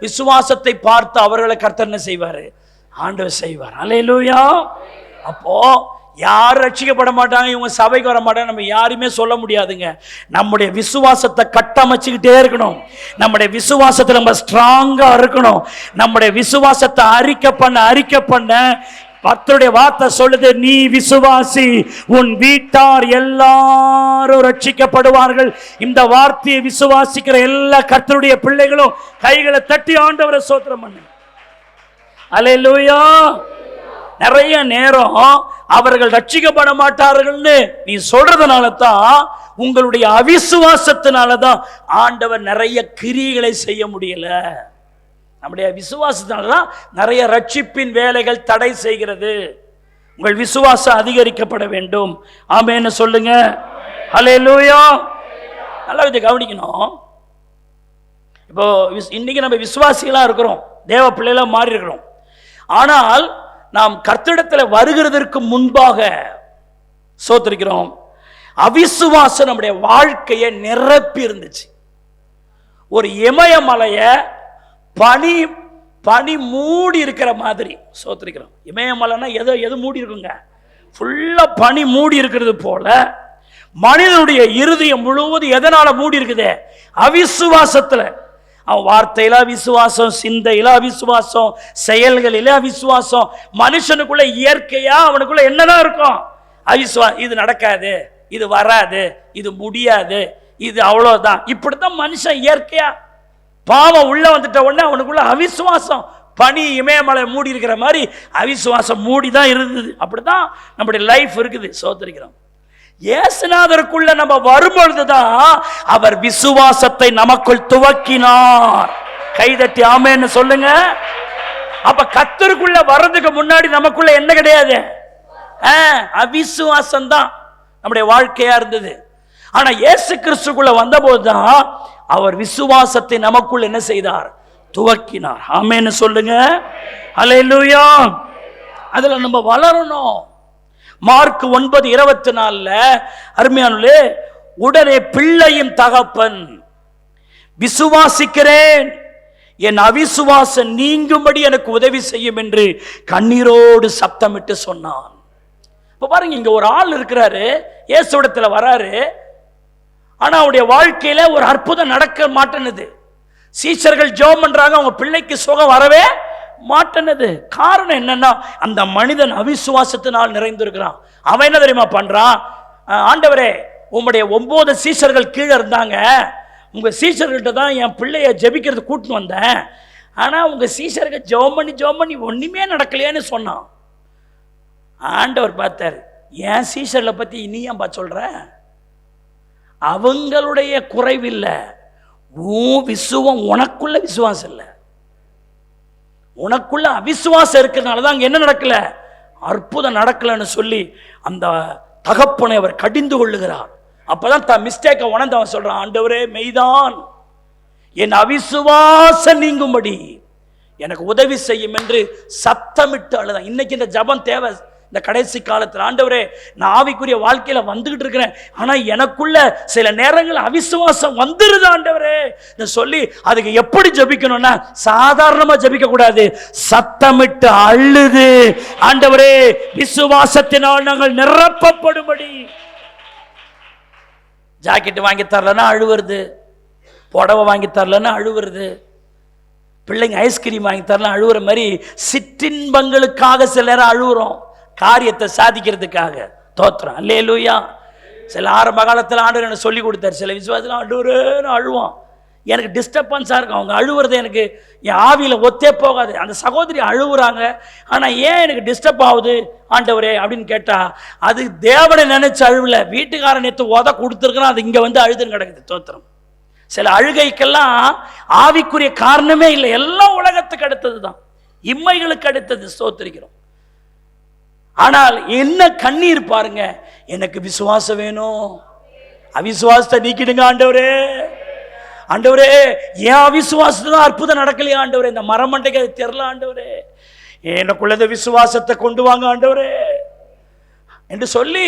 விசுவாசத்தை பார்த்து அவர்களை கர்த்தர் என்ன செய்வார், ஆண்டவர் செய்வார். அல்லேலூயா. அப்போ யாரும் ரட்சிக்கப்பட மாட்டாங்க, இவங்க சபைக்கு வர மாட்டாங்க, நம்ம யாருமே சொல்ல முடியாதுங்க. நம்முடைய விசுவாசத்தை கட்டமைச்சுக்கிட்டே இருக்கணும். நம்முடைய விசுவாசத்தை நம்ம ஸ்ட்ராங்கா இருக்கணும். நம்முடைய விசுவாசத்தை அறிக்கை பண்ண கர்த்தருடைய வார்த்தை சொல்லுது, நீ விசுவாசி, உன் வீட்டார் எல்லாரும் ரட்சிக்கப்படுவார்கள். இந்த வார்த்தையை விசுவாசிக்கிற எல்லா கர்த்தருடைய பிள்ளைகளும் கைகளை தட்டி ஆண்டவரை ஸ்தோத்திரம் பண்ணு. அல்லேலூயா. நிறைய நேரம் அவர்கள் ரட்சிக்கப்பட மாட்டார்கள்னு நீ சொல்றதுனால தான், உங்களுடைய அவிசுவாசத்தினால தான் ஆண்டவர் நிறைய கிரியைகளை செய்ய முடியல. நம்முடைய விசுவாசத்தினால தான் நிறைய ரட்சிப்பின் வேலைகள் தடை செய்கிறது. உங்கள் விசுவாசம் அதிகரிக்கப்பட வேண்டும். ஆமென்னு சொல்லுங்க. அல்லேலூயா. நல்லா இதை கவனிக்கணும். இப்போ இன்னைக்கு நம்ம விசுவாசிகளா இருக்கிறோம், தேவ பிள்ளைகளா மாறி இருக்கிறோம். ஆனால் நாம் கர்த்தரிடத்தில் வருகிறதற்கு முன்பாக சோத்திருக்கிறோம், அவிசுவாசம் நம்முடைய வாழ்க்கையை நிரப்பி இருந்துச்சு. ஒரு இமயமலைய பனி மூடி இருக்கிற மாதிரி சோத்திருக்கிறோம். இமயமலைன்னா எது மூடி இருக்குங்க, ஃபுல்லா பனி மூடி இருக்கிறது போல மனிதனுடைய இருதயம் முழுவதும் எதனால மூடி இருக்குது, அவிசுவாசத்துல. அவன் வார்த்தையில அவிசுவாசம், சிந்தையில அவிசுவாசம், செயல்களில அவிசுவாசம். மனுஷனுக்குள்ள இயற்கையா அவனுக்குள்ள என்னதான் இருக்கும், அவிசுவாசம். இது நடக்காது, இது வராது, இது முடியாது, இது அவ்வளவுதான். இப்படித்தான் மனுஷன் இயற்கையா. பாவம் உள்ள வந்துட்ட உடனே அவனுக்குள்ள அவிசுவாசம் பனி இமயமலை மூடி இருக்கிற மாதிரி அவிசுவாசம் மூடி தான் இருந்தது. அப்படிதான் நம்முடைய லைஃப் இருக்குது. சோதரிக்கிறோம். இயேசுநாதருக்குள்ள நம்ம வரும்பொழுதுதான் அவர் விசுவாசத்தை நமக்குள் துவக்கினார். கைதட்டி ஆமென்னு சொல்லுங்க. அப்ப கர்த்தருக்குள்ள வர்றதுக்கு முன்னாடி நமக்குள்ள என்ன கிடையாது? அவிசுவாசம் தான் நம்முடைய வாழ்க்கையா இருந்தது. ஆனா இயேசு கிறிஸ்துக்குள்ள வந்தபோதுதான் அவர் விசுவாசத்தை நமக்குள் என்ன செய்தார்? துவக்கினார். ஆமென்னு சொல்லுங்க. அல்லேலூயா. அதுல நம்ம வளரணும். மார்க் 9:24 அருமையானே, உடனே பிள்ளையின் தகப்பன் விசுவாசிக்கிறேன், என் அவிசுவாசம் நீங்கும்படி எனக்கு உதவி செய்யும் என்று கண்ணீரோடு சப்தமிட்டு சொன்னான். இப்ப பாருங்க, இங்க ஒரு ஆள் இருக்கிறாரு, இயேசுவிடத்துல வராரு. ஆனா அவருடைய வாழ்க்கையில ஒரு அற்புதம் நடக்க மாட்டேனுது. சீஷர்கள் ஜெபம் பண்றாங்க, அவங்க பிள்ளைக்கு சுகம் வரவே மாட்டேனுது. காரணம் என்னன்னா, அந்த மனிதன் அவிசுவாசத்தினால் நிறைந்திருக்கிறான். அவன் என்ன தெரியுமா பண்றான்? ஆண்டவரே, உம்முடைய 9 சீஷர்கள் கீழே இருந்தாங்க, உங்க சீஷர்கள்ட்ட தான் என் பிள்ளைய ஜெபிக்கிறது கூட்டின்னு வந்தேன். ஆனா உங்க சீஷர்கள் ஜெபம் பண்ணி ஒண்ணுமே நடக்கலையான்னு சொன்னான். ஆண்டவர் பார்த்தார், என் சீஷர்களை பத்தி நீ ஏன்பா சொல்ற? அவங்களுடைய குறைவில்லை, உனக்குள்ள விசுவாசம் இல்லை. உனக்குள்ள அவிசுவாசம் இருக்கிறதுனால தான் அங்க என்ன நடக்கல? அற்புதம் நடக்கலன்னு சொல்லி அந்த தகப்பனை அவர் கடிந்து கொள்ளுகிறார். அப்பதான் தான் மிஸ்டேக்கை உணர்ந்து அவன் சொல்றான், ஆண்டவரே மெய்தான், என் அவிசுவாசம் நீங்கும்படி எனக்கு உதவி செய்யும் என்று சத்தமிட்டு அழுதான். இன்னைக்கு இந்த ஜபம் தேவை. இந்த கடைசி காலத்தில், ஆண்டவரே நான் ஆவிக்குரிய வாழ்க்கையில வந்துகிட்டு இருக்கிறேன், ஆனா எனக்குள்ள சில நேரங்கள் அவிசுவாசம் வந்துருது ஆண்டவரே சொல்லி, அதுக்கு எப்படி ஜபிக்கணும்னா, சாதாரணமா ஜபிக்க கூடாது, சத்தமிட்டு அழுது, ஆண்டவரே விசுவாசத்தினால் நாங்கள் நிரப்பப்படும்படி. ஜாக்கெட் வாங்கி தரலன்னா அழுவுறது, புடவை வாங்கி தரலன்னா அழுவுறது, பிள்ளைங்க ஐஸ்கிரீம் வாங்கி தரலாம் அழுவுற மாதிரி சிற்றின்பங்களுக்காக சில நேரம் அழுவுறோம், காரியத்தை சாதிக்கிறதுக்காக. தோத்திரம். அல்லேலூயா. சில ஆரம்ப காலத்தில் ஆண்டவர் எனக்கு சொல்லி கொடுத்தார், சில விசுவாசத்தில் ஆண்டவரேன்னு அழுவான். எனக்கு டிஸ்டர்பன்ஸாக இருக்கும் அவங்க அழுவுறது, எனக்கு என் ஆவியில் ஒத்தே போகாது. அந்த சகோதரி அழுவுறாங்க, ஆனால் ஏன் எனக்கு டிஸ்டர்ப் ஆகுது ஆண்டவரே அப்படின்னு கேட்டால், அது தேவனை நினைச்சு அழுவல, வீட்டுக்காரன் நேற்று உத கொடுத்துருக்குறான், அது இங்கே வந்து அழுதுன்னு கிடக்குது. தோத்திரம். சில அழுகைக்கெல்லாம் ஆவிக்குரிய காரணமே இல்லை, எல்லாம் உலகத்துக்கு அடுத்தது தான், இம்மைகளுக்கு அடுத்தது. ஸ்தோத்திரிக்கிறோம். ஆனால் என்ன கண்ணீர் பாருங்க, எனக்கு விசுவாசம் வேணும், அவிசுவாசத்தை நீக்கிடுங்க ஆண்டவரே. ஆண்டவரே என் அவிசுவாசத்துல அற்புதம் நடக்கலையா ஆண்டவரே, இந்த மரமண்டைக்கு அது தெரியல ஆண்டவரே, எனக்குள்ள விசுவாசத்தை கொண்டு வாங்க ஆண்டவரே என்று சொல்லி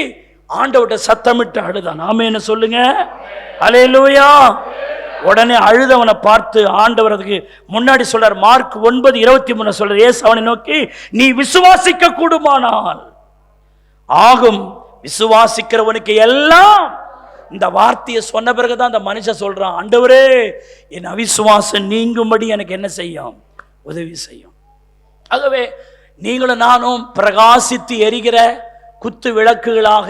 ஆண்டவர்கிட்ட சத்தமிட்டு அழுதான். ஆமென்னு சொல்லுங்க. அல்லேலூயா. உடனே அழுதவனை பார்த்து ஆண்டவர் அதுக்கு முன்னாடி சொல்றார். மார்க் 9:23 சொல்றார். இயேசு அவனை நோக்கி, நீ விசுவாசிக்க கூடுமானால் ஆகும், விசுவாசிக்கிறவனுக்கு எல்லாம். இந்த வார்த்தையை சொன்ன பிறகுதான் அந்த மனுஷன் சொல்றான், ஆண்டவரே என் அவிசுவாசம் நீங்கும்படி எனக்கு என்ன செய்யும்? உதவி செய்யும். ஆகவே நீங்களும் நானும் பிரகாசித்து எரிகிற குத்து விளக்குகளாக,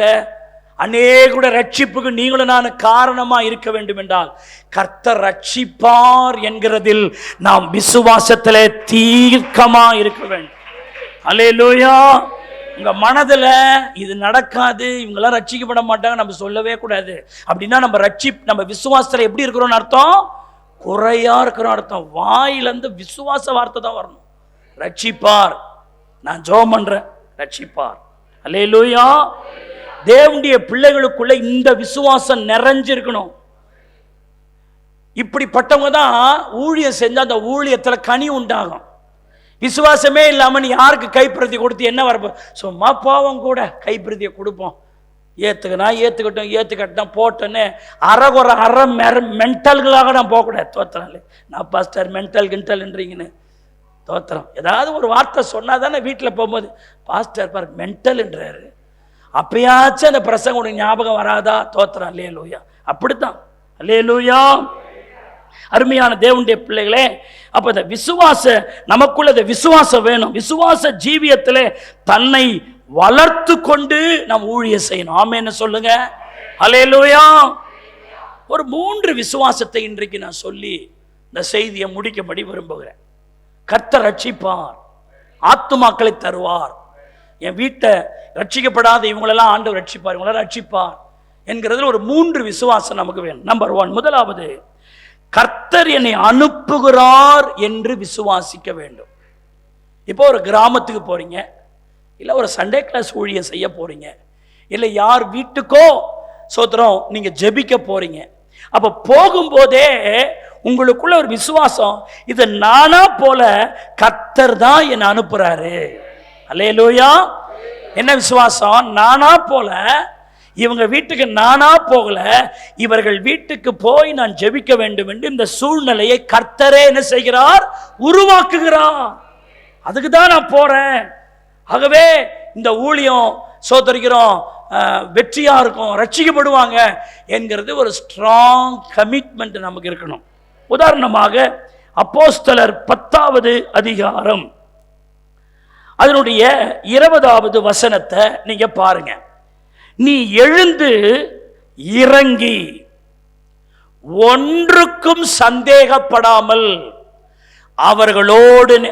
அநேகுடைய ரட்சிப்புக்கு நீங்களும் நான் காரணமா இருக்க வேண்டும் என்றால், கர்த்தர் ரட்சிப்பார் என்கிறதில் நாம் விசுவாசத்திலே தீர்க்கமா இருக்க வேண்டும். அல்லேலூயா. உங்க மனதுல இது நடக்காது, இவங்கெல்லாம் ரட்சிக்கப்பட மாட்டாங்க நம்ம சொல்லவே கூடாது. அப்படின்னா நம்ம விசுவாசத்துல எப்படி இருக்கிறோம்னு அர்த்தம்? குறையா இருக்கிறோம் அர்த்தம். வாயிலிருந்து விசுவாச வார்த்தை தான் வரணும். ரட்சிப்பார், நான் ஜெபம் பண்றேன், ரட்சிப்பார். அல்லேலூயா. தேவனுடைய பிள்ளைகளுக்குள்ள இந்த விசுவாசம் நிறைஞ்சிருக்கணும். இப்படிப்பட்டவங்க தான் ஊழியம் செஞ்சா அந்த ஊழியத்துல கனி உண்டாகும். விசுவாசமே இல்லாம நீ யாருக்கு கைப்பிரதி கொடுத்து என்ன வரப்போ? சும்மா போவோம் கூட, கைப்பிரதியை கொடுப்போம், ஏத்துக்கட்டும் போட்டேன்னு அரை மென்டல்களாக நான் போகக்கூடாது. தோத்திரம். நான் பாஸ்டர் மென்டல் கிண்டல்ன்றீங்கன்னு தோத்திரம். ஏதாவது ஒரு வார்த்தை சொன்னா தானே வீட்டில் போகும்போது, பாஸ்டர் பார் மென்டல்ன்றாரு, அப்பயாச்சும் அந்த பிரசங்கம் உனக்கு ஞாபகம் வராதா? தோத்திரம். அல்லேலூயா. அப்படித்தான். அல்லேலூயா. அருமையான தேவனுடைய பிள்ளைகளே, அப்ப இந்த நமக்குள்ள விசுவாசம் வேணும். விசுவாச ஜீவியத்திலே தன்னை வளர்த்து கொண்டு நாம் ஊழியம் செய்யணும். ஆமென்னு சொல்லுங்க. அல்லேலூயா. ஒரு 3 விசுவாசத்தை இன்றைக்கு நான் சொல்லி இந்த செய்தியை முடிக்கும்படி விரும்புகிறேன். கர்த்தர் ரட்சிப்பார், ஆத்துமாக்களை தருவார். என் வீட்டை ரட்சிக்கப்படாத இவங்களெல்லாம் ஆண்டவர் ரட்சிப்பார், இவங்களெல்லாம் ரட்சிப்பார் என்கிறதுல ஒரு 3 விசுவாசம் நமக்கு வேணும். நம்பர் 1, முதலாவது கர்த்தர் என்னை அனுப்புகிறார் என்று விசுவாசிக்க வேண்டும். இப்போ ஒரு கிராமத்துக்கு போறீங்க, இல்லை ஒரு சண்டே கிளாஸ் ஊழியம் செய்ய போறீங்க, இல்லை யார் வீட்டுக்கோ சோத்திரம் நீங்க ஜெபிக்க போறீங்க. அப்ப போகும்போதே உங்களுக்குள்ள ஒரு விசுவாசம், இது நானா போல கர்த்தர் தான் என்னை அனுப்புறாரு. அல்லேலூயா. என்ன விசுவாசம்? நானா போல, இவங்க வீட்டுக்கு நானா போகல, இவர்கள் வீட்டுக்கு போய் நான் ஜெபிக்க வேண்டும் என்று இந்த சூழ்நிலையை கர்த்தரே என்ன செய்கிறார்? உருவாக்குகிறார். அதுக்கு தான் நான் போறேன். ஆகவே இந்த ஊழியம் சோதரிக்கிறோம், வெற்றியா இருக்கும், ரட்சிக்கப்படுவாங்க என்கிறது ஒரு ஸ்ட்ராங் கமிட்மெண்ட் நமக்கு இருக்கணும். உதாரணமாக அப்போஸ்தலர் 10வது அதிகாரம் அதனுடைய 20வது வசனத்தை நீங்க பாருங்க. நீ எழுந்து இறங்கி ஒன்றுக்கும் சந்தேகப்படாமல்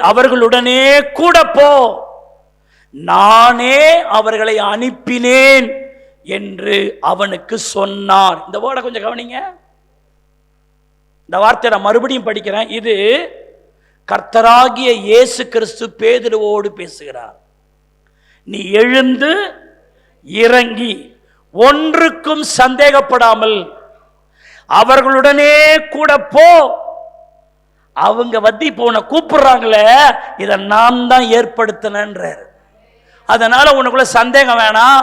அவர்களுடனே கூட போ, நானே அவர்களை அனுப்பினேன் என்று அவனுக்கு சொன்னார். இந்த வேர்டை கொஞ்சம் கவனிங்க. இந்த வார்த்தையை நான் மறுபடியும் படிக்கிறேன். இது கர்த்தராகிய இயேசு கிறிஸ்து பேதுருவோடு பேசுகிறார். நீ எழுந்து இறங்கி ஒன்றுக்கும் சந்தேகப்படாமல் அவர்களுடனே கூட போ. அவங்க வந்து இப்போ உன்னை கூப்பிடுறாங்களே, இதை நான் தான் ஏற்படுத்தினேன்றார். அதனால உனக்குள்ள சந்தேகம் வேணாம்,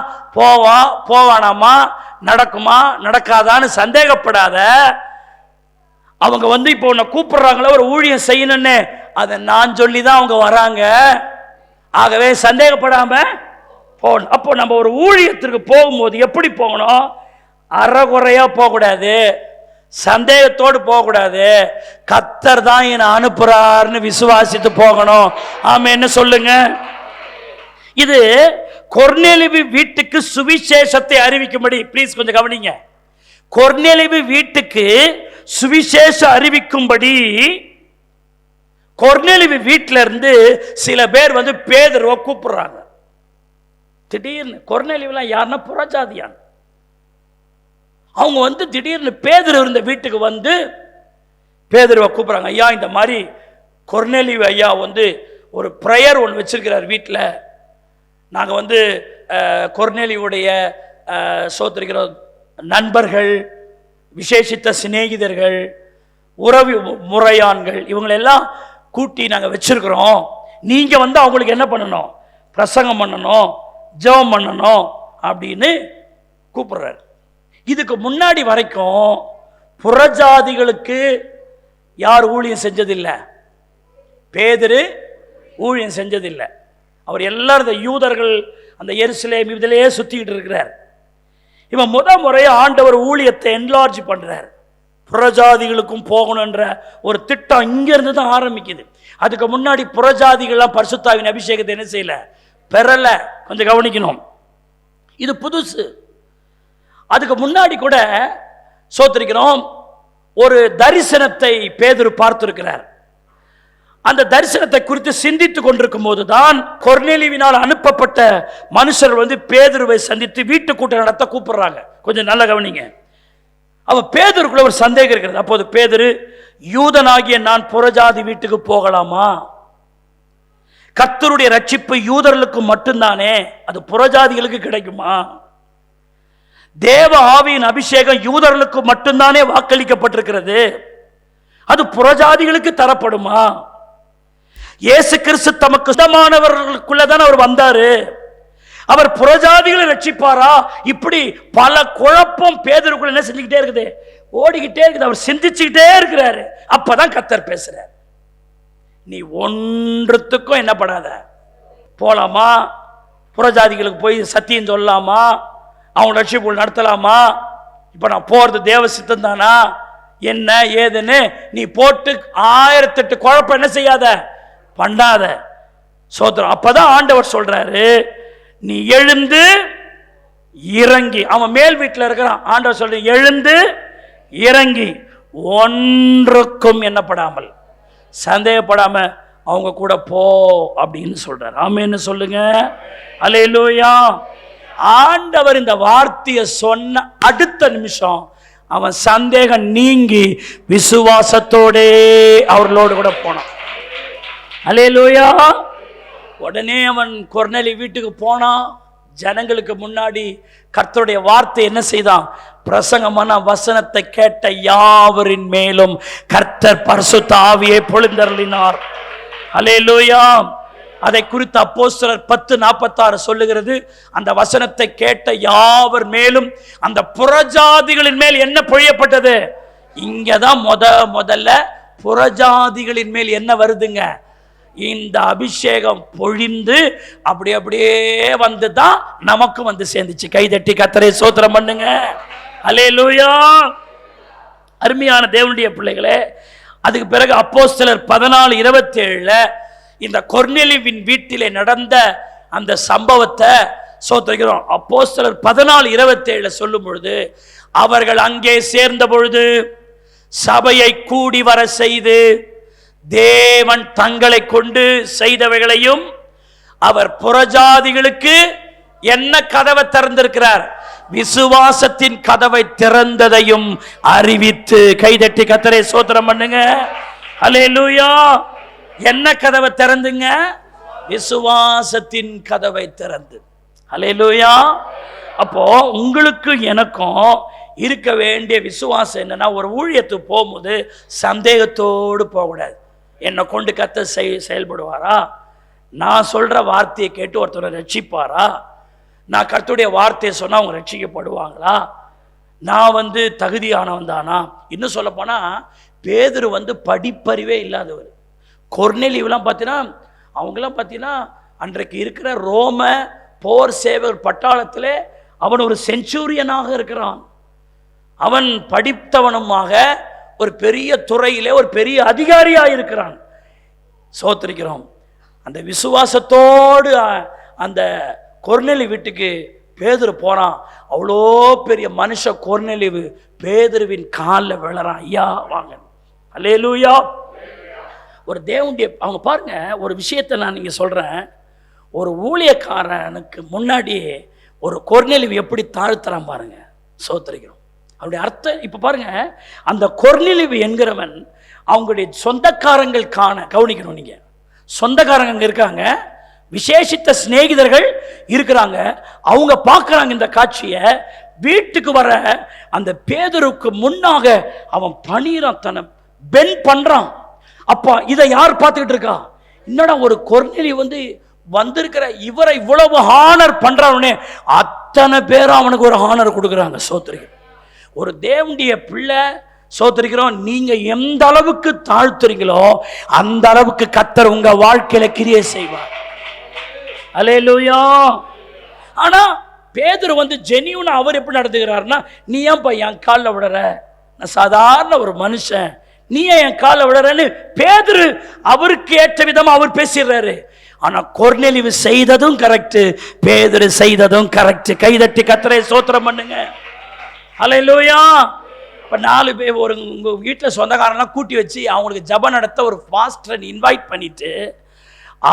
போவானாமா, நடக்குமா நடக்காதான்னு சந்தேகப்படாத. அவங்க வந்து இப்போ உன்னை கூப்பிடுறாங்களே ஒரு ஊழியம் செய்யணும்னு, அதை நான் சொல்லி தான் அவங்க வராங்க. ஆகவே சந்தேகப்படாம போகணும். அப்போ நம்ம ஒரு ஊழியத்திற்கு போகும்போது எப்படி போகணும்? அறகுறையா போகக்கூடாது, சந்தேகத்தோடு போகக்கூடாது. கர்த்தர் தான் என்னை அனுப்புறாருன்னு விசுவாசித்து போகணும். ஆமா, என்ன சொல்லுங்க? இது கொர்நேலியு வீட்டுக்கு சுவிசேஷத்தை அறிவிக்கும்படி, ப்ளீஸ் கொஞ்சம் கவனிங்க. கொர்நேலியு வீட்டுக்கு சுவிசேஷம் அறிவிக்கும்படி கொர்நேலியு வீட்டில இருந்து சில பேர் வந்து பேதுருவை கூப்பிடுறாங்க. திடீர்னு கொர்நேலியுலாம் யாருன்னா புறஜாதியான். அவங்க வந்து திடீர்னு பேதுரு இருந்த வீட்டுக்கு வந்து பேதுருவை கூப்பிடுறாங்க. ஐயா, இந்த மாதிரி கொர்நேலியு ஐயா வந்து ஒரு ப்ரேயர் ஒன்று வச்சிருக்கிறார் வீட்டில். நாங்கள் வந்து கொர்நேலியுடைய சோத்திருக்கிற நண்பர்கள், விசேஷித்த சிநேகிதர்கள், உறவு முறையான்கள், இவங்களெல்லாம் கூட்டி நாங்கள் வச்சிருக்கிறோம். நீங்கள் வந்து அவங்களுக்கு என்ன பண்ணணும்? பிரசங்கம் பண்ணணும், ஜெபம் பண்ணணும் அப்படின்னு கூப்பிடுறாரு. இதுக்கு முன்னாடி வரைக்கும் புறஜாதிகளுக்கு யார் ஊழியம் செஞ்சதில்லை? பேதுரு ஊழியம் செஞ்சதில்லை. அவர் எல்லாரும் யூதர்கள் அந்த எருசலேம் இதிலேயே சுத்திக்கிட்டு இருக்கிறார். இவன் முறையா ஆண்டவர் ஊழியத்தை என்லார்ஜ் பண்றார். புறஜாதிகளுக்கும் போகணுன்ற ஒரு திட்டம் இங்கிருந்து தான் ஆரம்பிக்குது. அதுக்கு முன்னாடி புறஜாதிகள்லாம் பரிசுத்தாவின் அபிஷேகத்தை என்ன செய்யல, பெறல. கொஞ்சம் கவனிக்கணும், இது புதுசு. அதுக்கு முன்னாடி கூட சோத்திருக்கிறோம், ஒரு தரிசனத்தை பேதுரு பார்த்திருக்கிறார். அந்த தரிசனத்தை குறித்து சிந்தித்துக் கொண்டிருக்கும் போதுதான் கொர்நேலியுவினால் அனுப்பப்பட்ட மனுஷர் வந்து பேதுருவை சந்தித்து வீட்டு கூட்டம் நடத்த கூப்பிடுறாங்க. கொஞ்சம் நல்ல கவனிங்க. அவ பேதுருக்குள்ள ஒரு சந்தேகம் இருக்கிறது. அப்போது பேதுரு, யூதனாகிய நான் புறஜாதி வீட்டுக்கு போகலாமா? கர்த்தருடைய ரட்சிப்பு யூதர்களுக்கு மட்டும்தானே, அது புறஜாதிகளுக்கு கிடைக்குமா? தேவ ஆவியின் அபிஷேகம் யூதர்களுக்கு மட்டும்தானே வாக்களிக்கப்பட்டிருக்கிறது, அது புறஜாதிகளுக்கு தரப்படுமா? இயேசு கிறிஸ்து தமக்கு சுத்தமானவர்களுக்குள்ளதான் அவர் வந்தாரு, அவர் புறஜாதிகளை ரட்சிப்பாரா? இப்படி பல குழப்பம் பேதுருக்குள்ள என்ன செஞ்சுக்கிட்டே இருக்குது, ஓடிக்கிட்டே இருக்குது. அவர் சிந்திச்சுக்கிட்டே இருக்கிறாரு. அப்பதான் கர்த்தர் பேசுறார், நீ ஒன்றுத்துக்கும் என்ன படாத, போலாமா? புறஜாதிகளுக்கு போய் சத்தியம் சொல்லலாமா? அவங்க ரட்சிப்பு நடத்தலாமா? இப்ப நான் போறது தேவ சித்தம் தானா, என்ன ஏதுன்னு நீ போட்டு 1008 குழப்பம் என்ன செய்யாத, பண்ணாத. சோதரம். அப்பதான் ஆண்டவர் சொல்றாரு, நீ எழுந்து இறங்கி. அவன் மேல் வீட்டில் இருக்கிறான். ஆண்டவர் சொல்ற, எழுந்து இறங்கி ஒன்றுக்கும் என்னப்படாமல், சந்தேகப்படாம அவங்க கூட போ அப்படின்னு சொல்றார். ஆமென்னு சொல்லுங்க. அல்லேலூயா. ஆண்டவர் இந்த வார்த்தையை சொன்ன அடுத்த நிமிஷம் அவன் சந்தேகம் நீங்கி விசுவாசத்தோட அவர்களோடு கூட போனான். அல்லேலூயா. உடனே அவன் கொர்நேலி வீட்டுக்கு போனான். ஜனங்களுக்கு முன்னாடி கர்த்தருடைய வார்த்தை என்ன செய்தான்? பிரசங்கமான வசனத்தை கேட்ட யாவரின் மேலும் கர்த்தர் பரிசுத்த ஆவியை பொழிந்தருளினார். அல்லேலூயா. அதை குறித்து அப்போஸ்தலர் 10:46 சொல்லுகிறது, அந்த வசனத்தை கேட்ட யாவர் மேலும் அந்த புறஜாதிகளின் மேல் என்ன பொழியப்பட்டது? இங்கதான் முதல்ல புறஜாதிகளின் மேல் என்ன வருதுங்க? இந்த அபிஷேகம் பொழிந்து அப்படியே வந்து தான் நமக்கு வந்து சேர்ந்துச்சு. கைதட்டி கர்த்தரை ஸ்தோத்திரம் பண்ணுங்க. அல்லேலூயா. அருமையான தேவனுடைய பிள்ளைகளே, அதுக்கு பிறகு அப்போஸ்தலர் 14:27 இந்த கொர்நேலியுவின் வீட்டிலே நடந்த அந்த சம்பவத்தை சோதரிக்கிறோம். அப்போஸ்தலர் 14:27 சொல்லும் பொழுது, அவர்கள் அங்கே சேர்ந்த பொழுது சபையை கூடி வர செய்து தேவன் தங்களை கொண்டு செய்தவைகளையும் அவர் புறஜாதிகளுக்கு என்ன கதவை திறந்திருக்கிறார்? விசுவாசத்தின் கதவை திறந்ததையும் அறிவித்து. கைதட்டி கர்த்தரை ஸ்தோத்திரம் பண்ணுங்க. அல்லேலூயா. என்ன கதவை திறந்துங்க? விசுவாசத்தின் கதவை திறந்து. அல்லேலூயா. அப்போ உங்களுக்கு எனக்கும் இருக்க வேண்டிய விசுவாசம் என்னன்னா, ஒரு ஊழியத்துக்கு போகும்போது சந்தேகத்தோடு போகக்கூடாது. என்னை கொண்டு கர்த்தர் செயல்படுவாரா? நான் சொல்ற வார்த்தையை கேட்டு ஒருத்தரை ரட்சிப்பாரா? நான் கர்த்தருடைய வார்த்தையை சொன்னா அவங்க ரட்சிக்கப்படுவாங்களா? நான் தகுதியானவன் தானா? இன்னும் சொல்ல போனா பேதுரு படிப்பறிவே இல்லாதவர். கொர்நேலியுலாம் பார்த்தீங்கன்னா, அவங்களாம் பார்த்தீங்கன்னா அன்றைக்கு இருக்கிற ரோம போர் சேவர் பட்டாளத்திலே அவன் ஒரு செஞ்சுரியனாக இருக்கிறான். அவன் படித்தவனுமாக ஒரு பெரிய துறையிலே ஒரு பெரிய அதிகாரியாக இருக்கிறான். சோத்திரிக்கிறோம். அந்த விசுவாசத்தோடு அந்த கொர்நேலி வீட்டுக்கு பேதுரு போறான். அவ்வளோ பெரிய மனுஷ கொர்நேலியு பேதுருவின் காலில் விழறான். ஐயா வாங்க. அல்லேலூயா. ஒரு தேவனுடைய அவங்க பாருங்க, ஒரு விஷயத்தை நான் நீங்க சொல்றேன். ஒரு ஊழியக்காரனுக்கு முன்னாடி ஒரு கொர்நேலியு எப்படி தாழ்த்துறான் பாருங்க. சோத்திரிக்கிறோம். அவருடைய அர்த்தம் இப்ப பாருங்க, அந்த கொர்நேலியு என்கிறவன் அவங்களுடைய சொந்தக்காரங்கள் கவனிக்கணும். நீங்க சொந்தக்காரங்க இருக்காங்க, விசேஷித்த சிநேகிதர்கள் இருக்கிறாங்க. அவங்க பார்க்கறாங்க இந்த காட்சியை. வீட்டுக்கு வர அந்த பேதுருக்கு முன்னாக அவன் பணியறான், தன்னை பெண்ட் பண்றான். அப்ப இதை யார் பார்த்துக்கிட்டு இருக்கா? என்னடா ஒரு கொர்நேலியு வந்திருக்கிற இவரை இவ்வளவு ஹானர் பண்றானே, அத்தனை பேரும் அவனுக்கு ஒரு ஹானர் கொடுக்குறாங்க. சோத்திரிக்கிறோம். ஒரு தேவனுடைய பிள்ளை சோத்திரிக்கிறோம். நீங்க எந்த அளவுக்கு தாழ்த்துறீங்களோ அந்த அளவுக்கு கர்த்தர் உங்க வாழ்க்கையில கிரியை செய்வார். அல்லேலூயா. ஆனா பேதுரு ஜெனியூனா அவர் எப்படி நடந்துக்கிறாருன்னா, நீ ஏன்பா என் காலில் விடுற? நான் சாதாரண ஒரு மனுஷன், நீ என் காலில் விடுறன்னு பேதுரு அவருக்கு ஏற்ற விதமா அவர் பேசிடுறாரு. ஆனா கொர்நேலியு செய்ததும் கரெக்ட், பேதுரு செய்ததும் கரெக்ட். கைதட்டி கர்த்தரை ஸ்தோத்திரம் பண்ணுங்க. அல்லேலூயா. இப்போ 4 பேர் ஒரு உங்கள் வீட்டில் சொந்தக்காரங்களாம் கூட்டி வச்சு அவங்களுக்கு ஜபம் நடத்த ஒரு பாஸ்டரை இன்வைட் பண்ணிட்டு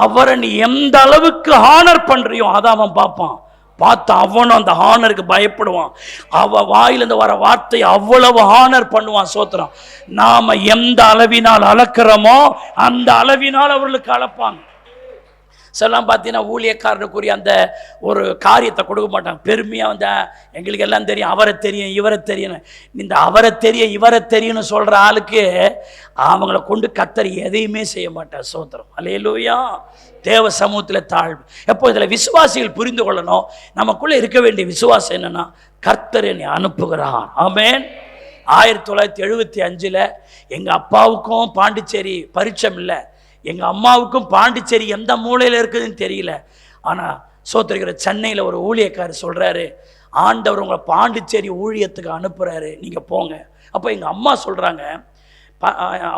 அவரை நீ எந்த அளவுக்கு ஹானர் பண்ணுறியோ அதை அவன் பார்ப்பான். பார்த்து அவனும் அந்த ஹானருக்கு பயப்படுவான். அவ வாயிலிருந்து வர வார்த்தை அவ்வளவு ஹானர் பண்ணுவான். சோத்திரம். நாம எந்த அளவினால் அளக்கிறோமோ அந்த அளவினால் அவர்களுக்கு அளப்பாங்க. சிலாம் பார்த்தீங்கன்னா ஊழியக்காரனுக்குரிய அந்த ஒரு காரியத்தை கொடுக்க மாட்டாங்க. பெருமையாக எங்களுக்கு எல்லாம் தெரியும், அவரை தெரியும், இவரை தெரியும். இந்த அவரை தெரியும் இவரை தெரியும்னு சொல்கிற ஆளுக்கு அவங்கள கொண்டு கர்த்தர் எதையுமே செய்ய மாட்டார். சோத்திரம். அல்லேலூயா. தேவ சமூகத்தில் தாழ்வு. எப்போ இதில் விசுவாசிகள் புரிந்து கொள்ளணும், நமக்குள்ளே இருக்க வேண்டிய விசுவாசம் என்னன்னா, கர்த்தர் என்னை அனுப்புகிறார். ஆமென். 1975 எங்கள் அப்பாவுக்கும் பாண்டிச்சேரி பரிச்சயம் இல்லை, எங்கள் அம்மாவுக்கும் பாண்டிச்சேரி எந்த மூலையில் இருக்குதுன்னு தெரியல. ஆனால் சோத்திரிக்கிற சென்னையில் ஒரு ஊழியக்காரர் சொல்கிறாரு, ஆண்டவர் உங்களை பாண்டிச்சேரி ஊழியத்துக்கு அனுப்புகிறாரு, நீங்கள் போங்க. அப்போ எங்கள் அம்மா சொல்கிறாங்க,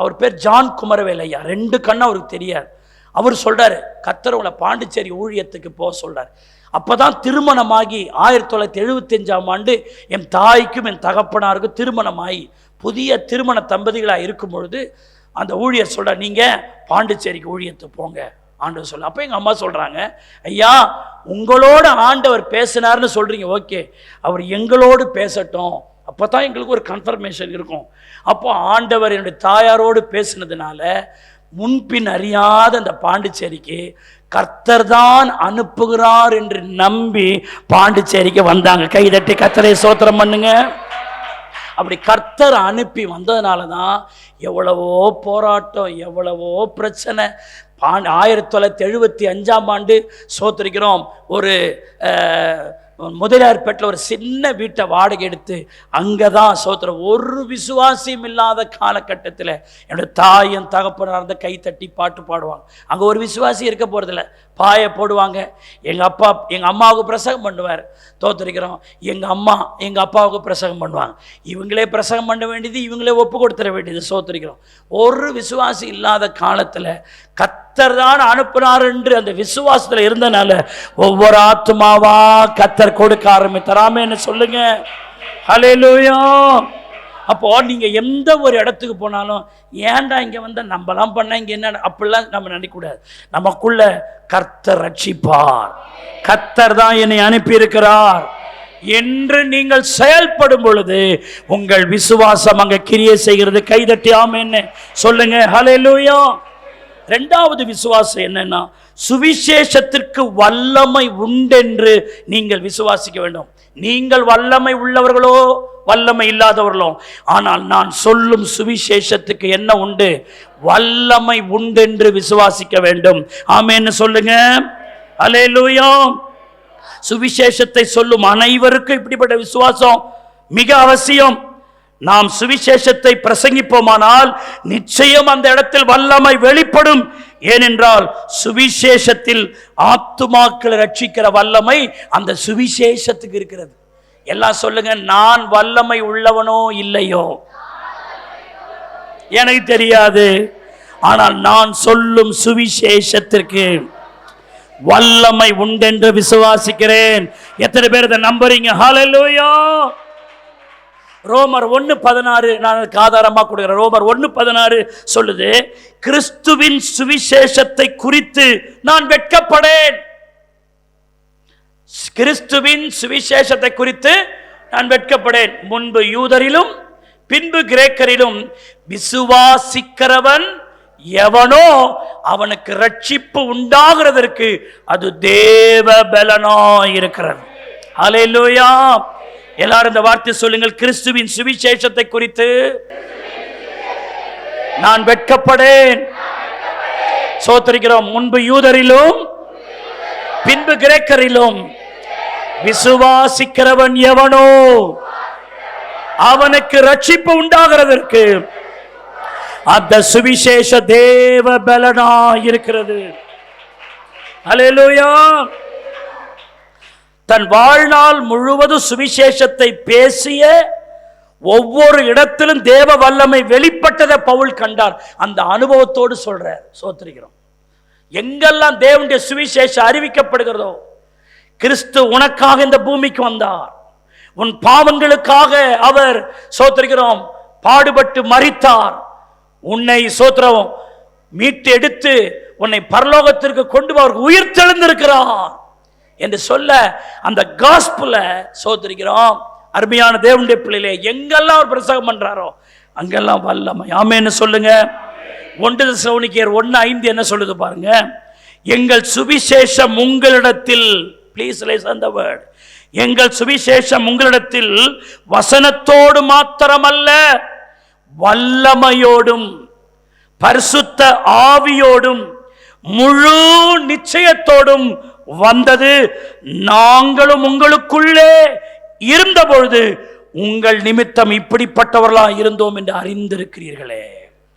அவர் பேர் ஜான் குமரவேல் ஐயா, 2 கண்ணு அவருக்கு தெரியாது. அவர் சொல்கிறாரு, கர்த்தர் உங்களை பாண்டிச்சேரி ஊழியத்துக்கு போக சொல்கிறார். அப்போ தான் திருமணமாகி 1975ஆம் ஆண்டு என் தாய்க்கும் என் தகப்பனாருக்கும் திருமணமாகி புதிய திருமண தம்பதிகளாக இருக்கும் பொழுது அந்த ஊழியர் சொல்ற, நீங்க பாண்டிச்சேரிக்கு ஊழியத்துக்கு போங்க ஆண்டவர் சொல்ல. அப்போ எங்கள் அம்மா சொல்கிறாங்க, ஐயா உங்களோட ஆண்டவர் பேசினார்னு சொல்கிறீங்க, ஓகே, அவர் எங்களோடு பேசட்டும், அப்போ தான் எங்களுக்கு ஒரு கன்ஃபர்மேஷன் இருக்கும். அப்போ ஆண்டவர் என்னுடைய தாயாரோடு பேசினதுனால முன்பின் அறியாத அந்த பாண்டிச்சேரிக்கு கர்த்தர் தான் அனுப்புகிறார் என்று நம்பி பாண்டிச்சேரிக்கு வந்தாங்க. கைதட்டி கர்த்தரை ஸ்தோத்திரம் பண்ணுங்க. அப்படி கர்த்தர் அனுப்பி வந்ததுனால தான் எவ்வளவோ போராட்டம், எவ்வளவோ பிரச்சனை. 1975 சோத்திரிக்கிறோம், ஒரு முதலியார்பேட்டில் ஒரு சின்ன வீட்டை வாடகை எடுத்து அங்கே தான் சோத்திரம். ஒரு விசுவாசியும் இல்லாத காலகட்டத்தில் என்னோடய தாயும் தகப்பனாக இருந்த கை தட்டி பாட்டு பாடுவாங்க. அங்கே ஒரு விசுவாசி இருக்க போகிறதில்ல, பாயை போடுவாங்க. எங்கள் அம்மாவுக்கு பிரசங்கம் பண்ணுவார், தோத்திரிக்கிறோம். எங்கள் அப்பாவுக்கு பிரசங்கம் பண்ணுவாங்க. இவங்களே பிரசங்கம் பண்ண வேண்டியது, இவங்களே ஒப்பு கொடுத்துட வேண்டியது, சோத்திரிக்கிறோம். ஒரு விசுவாசி இல்லாத காலத்தில் கர்த்தர் தான் அனுப்பினார் என்று அந்த விசுவாசத்தில் இருந்தனால ஒவ்வொரு ஆத்துமாவா கர்த்தர் கொடுக்க ஆரம்பித்தாராமேன்னு சொல்லுங்க. ஹல்லேலூயா. அப்போ நீங்க எந்த ஒரு இடத்துக்கு போனாலும், ஏன்டா இங்க வந்த நம்மலாம் பண்ண இங்க என்ன, அப்படிலாம் நம்ம நினைக்கக்கூடாது. நமக்குள்ள கர்த்தர் ரட்சிப்பார், கர்த்தர் தான் என்னை அனுப்பி இருக்கிறார் என்று நீங்கள் செயல்படும் பொழுது உங்கள் விசுவாசம் அங்க கிரியை செய்கிறது. கைதட்டி ஆமென்னு சொல்லுங்க. ஹல்லேலூயா. இரண்டாவது விசுவாசம் என்னன்னா, சுவிசேஷத்திற்கு வல்லமை உண்டென்று நீங்கள் விசுவாசிக்க வேண்டும். நீங்கள் வல்லமை உள்ளவர்களோ வல்லமை இல்லாதவர்களோ, ஆனால் நான் சொல்லும் சுவிசேஷத்துக்கு என்ன உண்டு? வல்லமை உண்டென்று விசுவாசிக்க வேண்டும். ஆமென்னு சொல்லுங்க. அல்லேலூயா. சுவிசேஷத்தை சொல்லும் அனைவருக்கும் இப்படிப்பட்ட விசுவாசம் மிக அவசியம். நாம் சுவிசேஷத்தை பிரசங்கிப்போமானால் நிச்சயம் அந்த இடத்தில் வல்லமை வெளிப்படும். ஏனென்றால் சுவிசேஷத்தில் ஆத்துமாக்களை ரட்சிக்கிற வல்லமை அந்த சுவிசேஷத்துக்கு இருக்கிறது. எல்லாம் சொல்லுங்க, நான் வல்லமை உள்ளவனோ இல்லையோ எனக்கு தெரியாது, ஆனால் நான் சொல்லும் சுவிசேஷத்திற்கு வல்லமை உண்டென்று விசுவாசிக்கிறேன். எத்தனை பேர் இதை நம்புறீங்க? ஹல்லேலூயா. ரோமர் 1:16 நான் அதுக்கு ஆதாரமாக கொடுக்கிறேன். ரோமர் 1:16 சொல்லுது, கிறிஸ்துவின் சுவிசேஷத்தை குறித்து நான் வெட்கப்படேன். கிறிஸ்துவின் சுவிசேஷத்தை குறித்து நான் வெட்கப்படேன். முன்பு யூதரிலும் பின்பு கிரேக்கரிலும் விசுவாசிக்கிறவன் எவனோ அவனுக்கு ரட்சிப்பு உண்டாகிறதற்கு அது தேவ பலனாய் இருக்கிறது. ஹல்லேலூயா. எல்லாரும் இந்த வார்த்தை சொல்லுங்கள், கிறிஸ்துவின் சுவிசேஷத்தை குறித்து நான் வெட்கப்படேன். சோத்திரிக்கிறோம். முன்பு யூதரிலும் பின்பு கிரேக்கரிலும் விசுவாசிக்கிறவன் எவனோ அவனுக்கு ரட்சிப்பு உண்டாகிறதற்கு அந்த சுவிசேஷ தேவ பலனாய் இருக்கிறது. அல்லேலூயா. தன் வாழ்நாள் முழுவதும் சுவிசேஷத்தை பேசிய ஒவ்வொரு இடத்திலும் தேவ வல்லமை வெளிப்பட்டதை பவுல் கண்டார். அந்த அனுபவத்தோடு சொல்றார். சோத்திரிக்கிறோம். எங்கெல்லாம் தேவனுடைய சுவிசேஷம் அறிவிக்கப்படுகிறதோ, கிறிஸ்து உனக்காக இந்த பூமிக்கு வந்தார், உன் பாவங்களுக்காக அவர் சோத்திரிக்கிறோம் பாடுபட்டு மரித்தார், உன்னை சோத்திரம் மீட்டு எடுத்து உன்னை பரலோகத்திற்கு கொண்டு அவர் உயிர் தெழுந்திருக்கிறார் என்று சொல்ல அந்த காஸ்பல சோத்திரிக்கிறோம். அருமையான தேவனுடைய பிள்ளைகளே, எங்கெல்லாம் அவர் பிரசங்கம் பண்றாரோ அங்கெல்லாம் வல்லமை. ஆமென்னு சொல்லுங்க. 1 தெசலோனிக்கேயர் 1:5 என்ன சொல்லுது பாருங்க. எங்கள் சுவிசேஷம் உங்களிடத்தில், ப்ளீஸ் லிசன் தி வேர்ட், எங்கள் சுவிசேஷம் உங்களிடத்தில் வசனத்தோடு மாத்திரமல்ல வல்லமையோடும் பரிசுத்த ஆவியோடும் முழு நிச்சயத்தோடும் வந்தது. நாங்களும் உங்களுக்குள்ளே இருந்த பொழுது உங்கள் நிமித்தம் இப்படிப்பட்டவர்களா இருந்தோம் என்று அறிந்திருக்கிறீர்களே.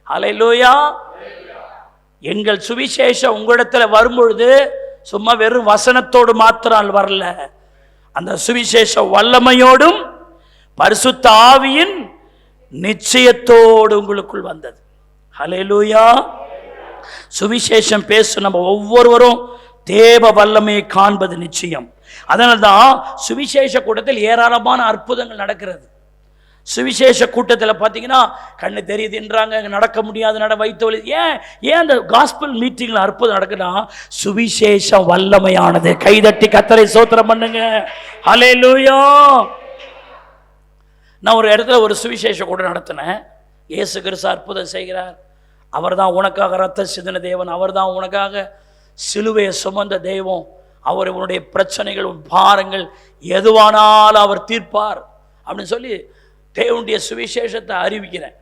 ஹல்லேலூயா. எங்கள் சுவிசேஷம் உங்களிடத்தில் வரும்பொழுது சும்மா வெறும் வசனத்தோடு மாத்திரம் வரல, அந்த சுவிசேஷ வல்லமையோடும் பரிசுத்த ஆவியின் நிச்சயத்தோடு உங்களுக்குள் வந்தது. ஹல்லேலூயா. சுவிசேஷம் பேச நம்ம ஒவ்வொருவரும் தேவ வல்லமையை காண்பது நிச்சயம். அதனால்தான் சுவிசேஷ கூட்டத்தில் ஏராளமான அற்புதங்கள் நடக்கிறது. சுவிசேஷ கூட்டத்தில் பார்த்தீங்கன்னா கண்ணு தெரியுதுன்றாங்க, நடக்க முடியாது, வைத்த வழி. ஏன் அந்த காஸ்பல் மீட்டிங்கில் அற்புதம் நடக்குன்னா சுவிசேஷம் வல்லமையானது. கைதட்டி கர்த்தரை ஸ்தோத்திரம் பண்ணுங்க. ஹல்லேலூயா. நான் ஒரு இடத்துல ஒரு சுவிசேஷ கூட்டம் நடத்தினேன். இயேசு கிறிஸ்து அற்புதம் செய்கிறார், அவர் தான் உனக்காக ரத்தம் சிந்தின தேவன், அவர் தான் உனக்காக சிலுவையை சுமந்த தெய்வம், அவர் உன்னுடைய பிரச்சனைகள் பாரங்கள் எதுவானாலும் அவர் தீர்ப்பார் அப்படின்னு சொல்லி தேவனுடைய சுவிசேஷத்தை அறிவிக்கிறேன்.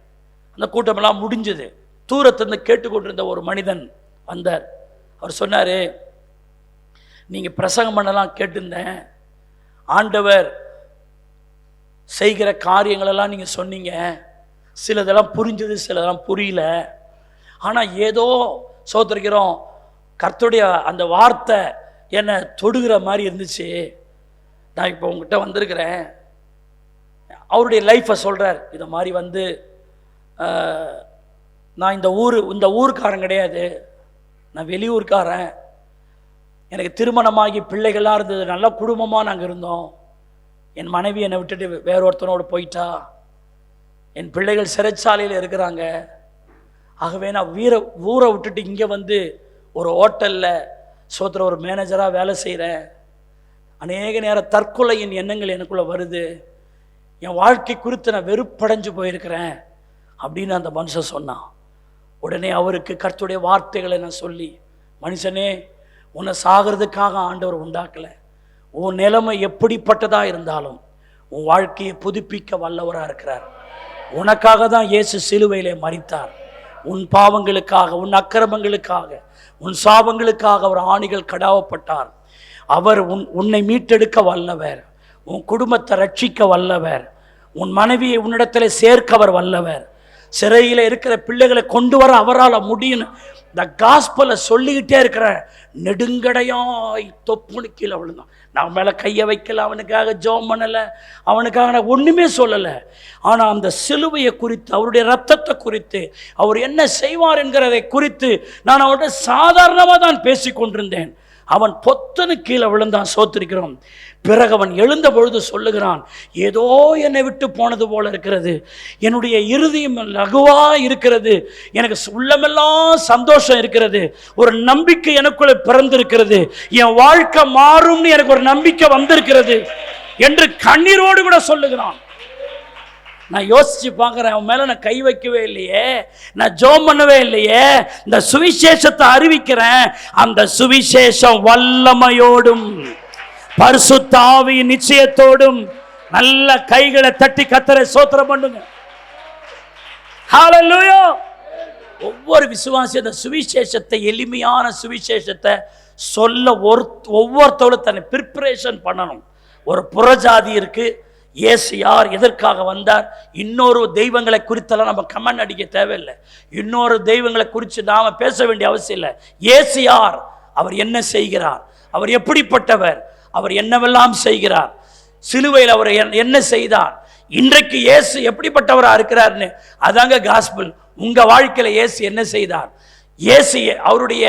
அந்த கூட்டமெல்லாம் முடிஞ்சது. தூரத்திலிருந்து கேட்டுக்கொண்டிருந்த ஒரு மனிதன் வந்தார். அவர் சொன்னார், நீங்கள் பிரசங்கம் பண்ணலாம் கேட்டிருந்தேன், ஆண்டவர் செய்கிற காரியங்களெல்லாம் நீங்கள் சொன்னீங்க, சிலதெல்லாம் புரிஞ்சது, சிலதெல்லாம் புரியல. ஆனால் ஏதோ சோத்திரிக்கிறோம், கர்த்தருடைய அந்த வார்த்தை என்னை தொடுகிற மாதிரி இருந்துச்சு. நான் இப்போ உங்ககிட்ட வந்திருக்கிறேன். அவருடைய லைஃப்பை சொல்கிறார். இதை மாதிரி வந்து நான் இந்த ஊருக்காரன் கிடையாது, நான் வெளியூர்காரன். எனக்கு திருமணமாகி பிள்ளைகளாக இருந்தது, நல்ல குடும்பமாக நாங்கள் இருந்தோம். என் மனைவி என்னை விட்டுட்டு வேற ஒருத்தனோடு போயிட்டா, என் பிள்ளைகள் சிறைச்சாலையில் இருக்கிறாங்க. ஆகவே நான் ஊரை விட்டுட்டு இங்கே வந்து ஒரு ஹோட்டலில் ஒரு மேனேஜராக வேலை செய்கிறேன். அநேக நேரம் தற்கொலையின் எண்ணங்கள் எனக்குள்ளே வருது. என் வாழ்க்கை குறித்து நான் வெறுப்படைஞ்சு போயிருக்கிறேன் அப்படின்னு அந்த மனுஷன் சொன்னான். உடனே அவருக்கு கர்த்தருடைய வார்த்தைகளை நான் சொல்லி, மனுஷனே, உன்னை சாகிறதுக்காக ஆண்டவர் உண்டாக்கலை. உன் நிலைமை எப்படிப்பட்டதாக இருந்தாலும் உன் வாழ்க்கையை புதுப்பிக்க வல்லவராக இருக்கிறார். உனக்காக தான் இயேசு சிலுவையிலே மரித்தார். உன் பாவங்களுக்காக, உன் அக்கிரமங்களுக்காக, உன் சாபங்களுக்காக அவர் ஆணிகள் கடாவப்பட்டார். அவர் உன்னை மீட்டெடுக்க வல்லவர், உன் குடும்பத்தை ரட்சிக்க வல்லவர், உன் மனைவியை உன்னிடத்தில் சேர்க்க அவர் வல்லவர், சிறையில் இருக்கிற பிள்ளைகளை கொண்டு வர அவரால் முடியும். இந்த காஸ்பலை சொல்லிக்கிட்டே இருக்கிற நெடுங்கடையாய் தொப்புனு கீழே விழுந்தான். நான் மேலே கையை வைக்கல, அவனுக்காக ஜெபம் பண்ணலை, அவனுக்காக நான் ஒன்றுமே சொல்லலை. ஆனால் அந்த சிலுவையை குறித்து, அவருடைய ரத்தத்தை குறித்து, அவர் என்ன செய்வார் என்கிறதை குறித்து நான் அவர்கிட்ட சாதாரணமாக தான் பேசி கொண்டிருந்தேன். அவன் பொத்தனு கீழே விழுந்தான். சோத்திருக்கிறோம். பிறகு அவன் எழுந்த பொழுது சொல்லுகிறான், ஏதோ என்னை விட்டு போனது போல இருக்கிறது, என்னுடைய இருதயம் லகுவா இருக்கிறது, எனக்கு உள்ளமெல்லாம் சந்தோஷம் இருக்கிறது, ஒரு நம்பிக்கை எனக்குள்ளே பிறந்திருக்கிறது, என் வாழ்க்கை மாறும்னு எனக்கு ஒரு நம்பிக்கை வந்திருக்கிறது என்று கண்ணீரோடு கூட சொல்லுகிறான். நான் யோசிச்சு பார்க்குறேன், அவன் மேலே நான் கை வைக்கவே இல்லையே, நான் ஜெபம் பண்ணவே இல்லையே, இந்த சுவிசேஷத்தை அறிவிக்கிறேன். அந்த சுவிசேஷம் வல்லமையோடும் பரிசுத்த ஆவியின் நிச்சயத்தோடும், நல்ல கைகளை தட்டி கர்த்தரை ஸ்தோத்திரம் பண்ணுங்க. ஹல்லேலூயா. ஒவ்வொரு விசுவாசி அந்த சுவிசேஷத்தை, எளிமையான சுவிசேஷத்தை சொல்ல ஒவ்வொருத்தவளும் தன்னை ப்ரிப்பரேஷன் பண்ணணும். ஒரு புறஜாதி இருக்கு, இயேசு யார், எதற்காக வந்தார், இன்னொரு தெய்வங்களை குறித்தெல்லாம் நம்ம கமெண்ட் அடிக்க தேவையில்லை. இன்னொரு தெய்வங்களை குறித்து நாம் பேச வேண்டிய அவசியம் இல்லை. இயேசு யார், அவர் என்ன செய்கிறார், அவர் எப்படிப்பட்டவர், அவர் என்னவெல்லாம் செய்கிறார், சிலுவையில் அவர் என்ன செய்தார், இன்றைக்கு இயேசு எப்படிப்பட்டவராக இருக்கிறார்னு, அதாங்க காஸ்பல். உங்கள் வாழ்க்கையில் இயேசு என்ன செய்தார், இயேசு அவருடைய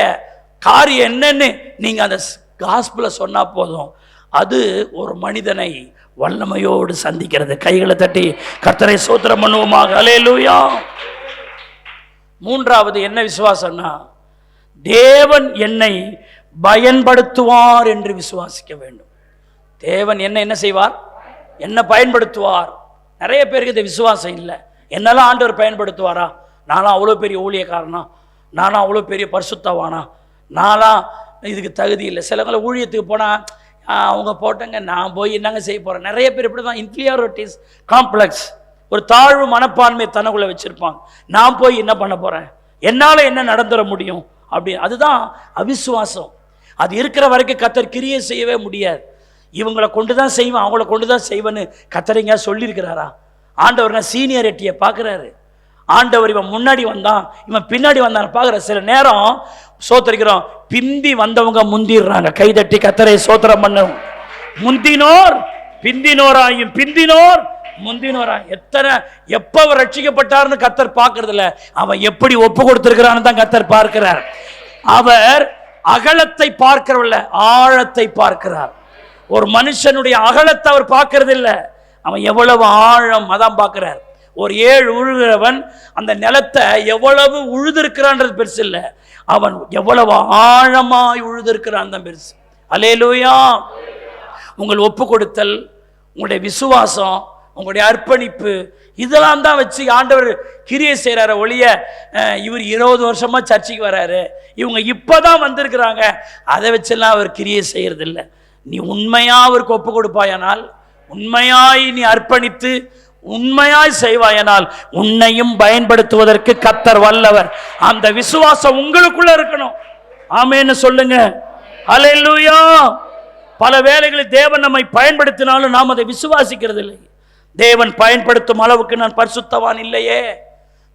காரியம் என்னன்னு நீங்கள் அந்த காஸ்பலை சொன்னால் போதும், அது ஒரு மனிதனை வல்லமையோடு சந்திக்கிறது. கைகளை தட்டி கர்த்தரை ஸ்தோத்திரம் பண்ணுவோமாக. ஹல்லேலூயா. மூன்றாவது என்ன விசுவாசம்னா, தேவன் என்னை பயன்படுத்துவார் என்று விசுவாசிக்க வேண்டும். தேவன் என்ன செய்வார், என்ன பயன்படுத்துவார். நிறைய பேருக்கு இந்த விசுவாசம் இல்லை. என்னெல்லாம் ஆண்டவர் பயன்படுத்துவாரா, நானும் அவ்வளோ பெரிய ஊழியக்காரனா, நானும் அவ்வளோ பெரிய பரிசுத்தவானா, நானும் இதுக்கு தகுதி இல்லை. சிலவங்களை ஊழியத்துக்கு போனால் அவங்க போட்டங்க, நான் போய் என்னங்க செய்ய போகிறேன். நிறைய பேர் இப்படி தான் இன்ஃபீரியாரிட்டிஸ் காம்ப்ளெக்ஸ், ஒரு தாழ்வு மனப்பான்மை தனக்குள்ளே வச்சுருப்பாங்க. நான் போய் என்ன பண்ண போகிறேன், என்னால் என்ன நடந்துட முடியும் அப்படி. அதுதான் அவிசுவாசம். அது இருக்கிற வரைக்கும் கர்த்தர் கிரியை செய்யவே முடியாது. இவங்களை கொண்டு தான் செய்வேன், அவங்கள கொண்டு தான் செய்வேன்னு கர்த்தர் சொல்லியிருக்கிறாரா? ஆண்டவர் சீனியாரிட்டியை பார்க்குறாரு. ஆண்டவர் இவன் முன்னாடி வந்தான், இவன் பின்னாடி வந்தான் பார்க்குற. சில நேரம் சோத்தரிக்கிறோம், பிந்தி வந்தவங்க முந்திடுறாங்க. கைதட்டி கர்த்தரை சோத்திரம் பண்ணும். முந்தினோர் பிந்தினோராயும் பிந்தினோர் முந்தினோராயும். எப்ப ரட்சிக்கப்பட்டார்னு கர்த்தர் பார்க்கறது இல்ல, அவன் எப்படி ஒப்பு கொடுத்திருக்கிறான்னு தான் கர்த்தர் பார்க்கிறார். அவர் அகலத்தை பார்க்கிறவல்ல, ஆழத்தை பார்க்கிறார். ஒரு மனுஷனுடைய அகலத்தை அவர் பார்க்கறது இல்லை, அவன் எவ்வளவு ஆழம் அதான் பார்க்கிறார். ஒரு 7 உழுகிறவன் அந்த நிலத்தை எவ்வளவு உழுதிருக்கிறான்றது பெருசு இல்லை, அவன் எவ்வளவு ஆழமாய் உழுதிருக்கிறான் தான் பெருசு. அல்லேலூயா. உங்கள் ஒப்பு கொடுத்தல், உங்களுடைய விசுவாசம், உங்களுடைய அர்ப்பணிப்பு, இதெல்லாம் தான் வச்சு ஆண்டவர் கிரியை செய்கிறார ஒழிய இவர் 20 வருஷமா சர்ச்சைக்கு வராரு, இவங்க இப்போதான் வந்திருக்கிறாங்க, அதை வச்செல்லாம் அவர் கிரியை செய்யறதில்லை. நீ உண்மையா அவருக்கு ஒப்பு கொடுப்பாயானால், உண்மையாய் நீ அர்ப்பணித்து உண்மையாய் செய்வாயனால் உன்னையும் பயன்படுத்துவதற்கு கர்த்தர் வல்லவர். அந்த விசுவாசம் உங்களுக்குள்ள இருக்கணும். ஆமென்னு சொல்லுங்க. அல்லேலூயா. பல வேளைகளில் தேவன் நம்மை பயன்படுத்தினாலும் நாம் அதை விசுவாசிக்கிறது இல்லை. தேவன் பயன்படுத்தும் அளவுக்கு நான் பரிசுத்தவான் இல்லையே,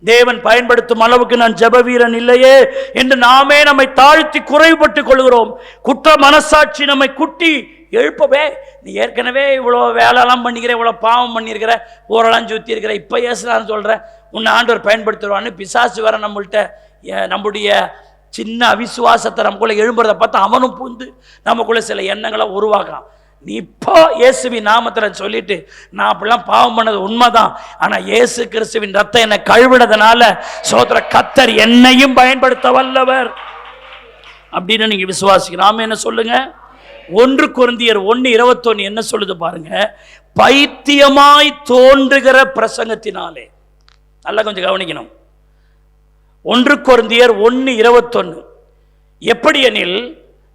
தேவன் பயன்படுத்தும் அளவுக்கு நான் ஜெப வீரன் இல்லையே என்று நாமே நம்மை தாழ்த்தி குறைபட்டுக் கொள்கிறோம். குற்ற மனசாட்சி நம்மை குட்டி எழுப்பவே, நீ ஏற்கனவே இவ்வளோ வேலைலாம் பண்ணிக்கிற, இவ்வளோ பாவம் பண்ணியிருக்கிற, ஊரெல்லாம் சுற்றி இருக்கிற, இப்போ ஏசுறான்னு சொல்கிற, உன்னை ஆண்டவர் பயன்படுத்துவான்னு பிசாசு வர நம்மள்கிட்ட நம்முடைய சின்ன அவிசுவாசத்தை நமக்குள்ளே எழும்புறதை பார்த்தா அவனும் பூந்து நமக்குள்ளே சில எண்ணங்களை உருவாக்கலாம். நீ இப்போ இயேசுவின் நாமத்தில் சொல்லிட்டு, நான் அப்படிலாம் பாவம் பண்ணது உண்மைதான், ஆனால் இயேசு கிறிஸ்துவின் ரத்தம் என்னை கழுவினதுனால சோதர கர்த்தர் என்னையும் பயன்படுத்த வல்லவர் அப்படின்னு நீங்க விசுவாசிக்கணும். நாம என்ன சொல்லுங்க? 1 கொரிந்தியர் 1:21 என்ன சொல்லுது பாருங்க. பைத்தியமாய் தோன்றுகிற பிரசங்கத்தினாலே, நல்லா கொஞ்சம் கவனிக்கணும். 1 கொரிந்தியர் 1:21 எப்படி எனில்,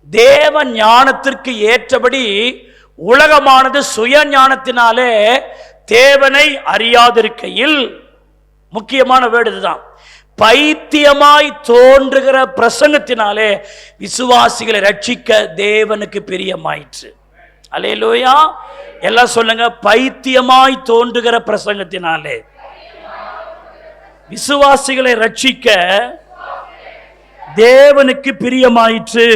தேவ ஞானத்திற்கு ஏற்றபடி உலகமானது சுய ஞானத்தினாலே தேவனை அறியாதிருக்கையில், முக்கியமான வேர்டு இதுதான், பைத்தியமாய் தோன்றுகிற பிரசங்கத்தினாலே விசுவாசிகளை ரட்சிக்க தேவனுக்கு பிரியமாயிற்று. அல்லேலூயா. எல்லாம் சொல்லுங்க. பைத்தியமாய் தோன்றுகிற பிரசங்கத்தினாலே விசுவாசிகளை ரட்சிக்க தேவனுக்கு பிரியமாயிற்று.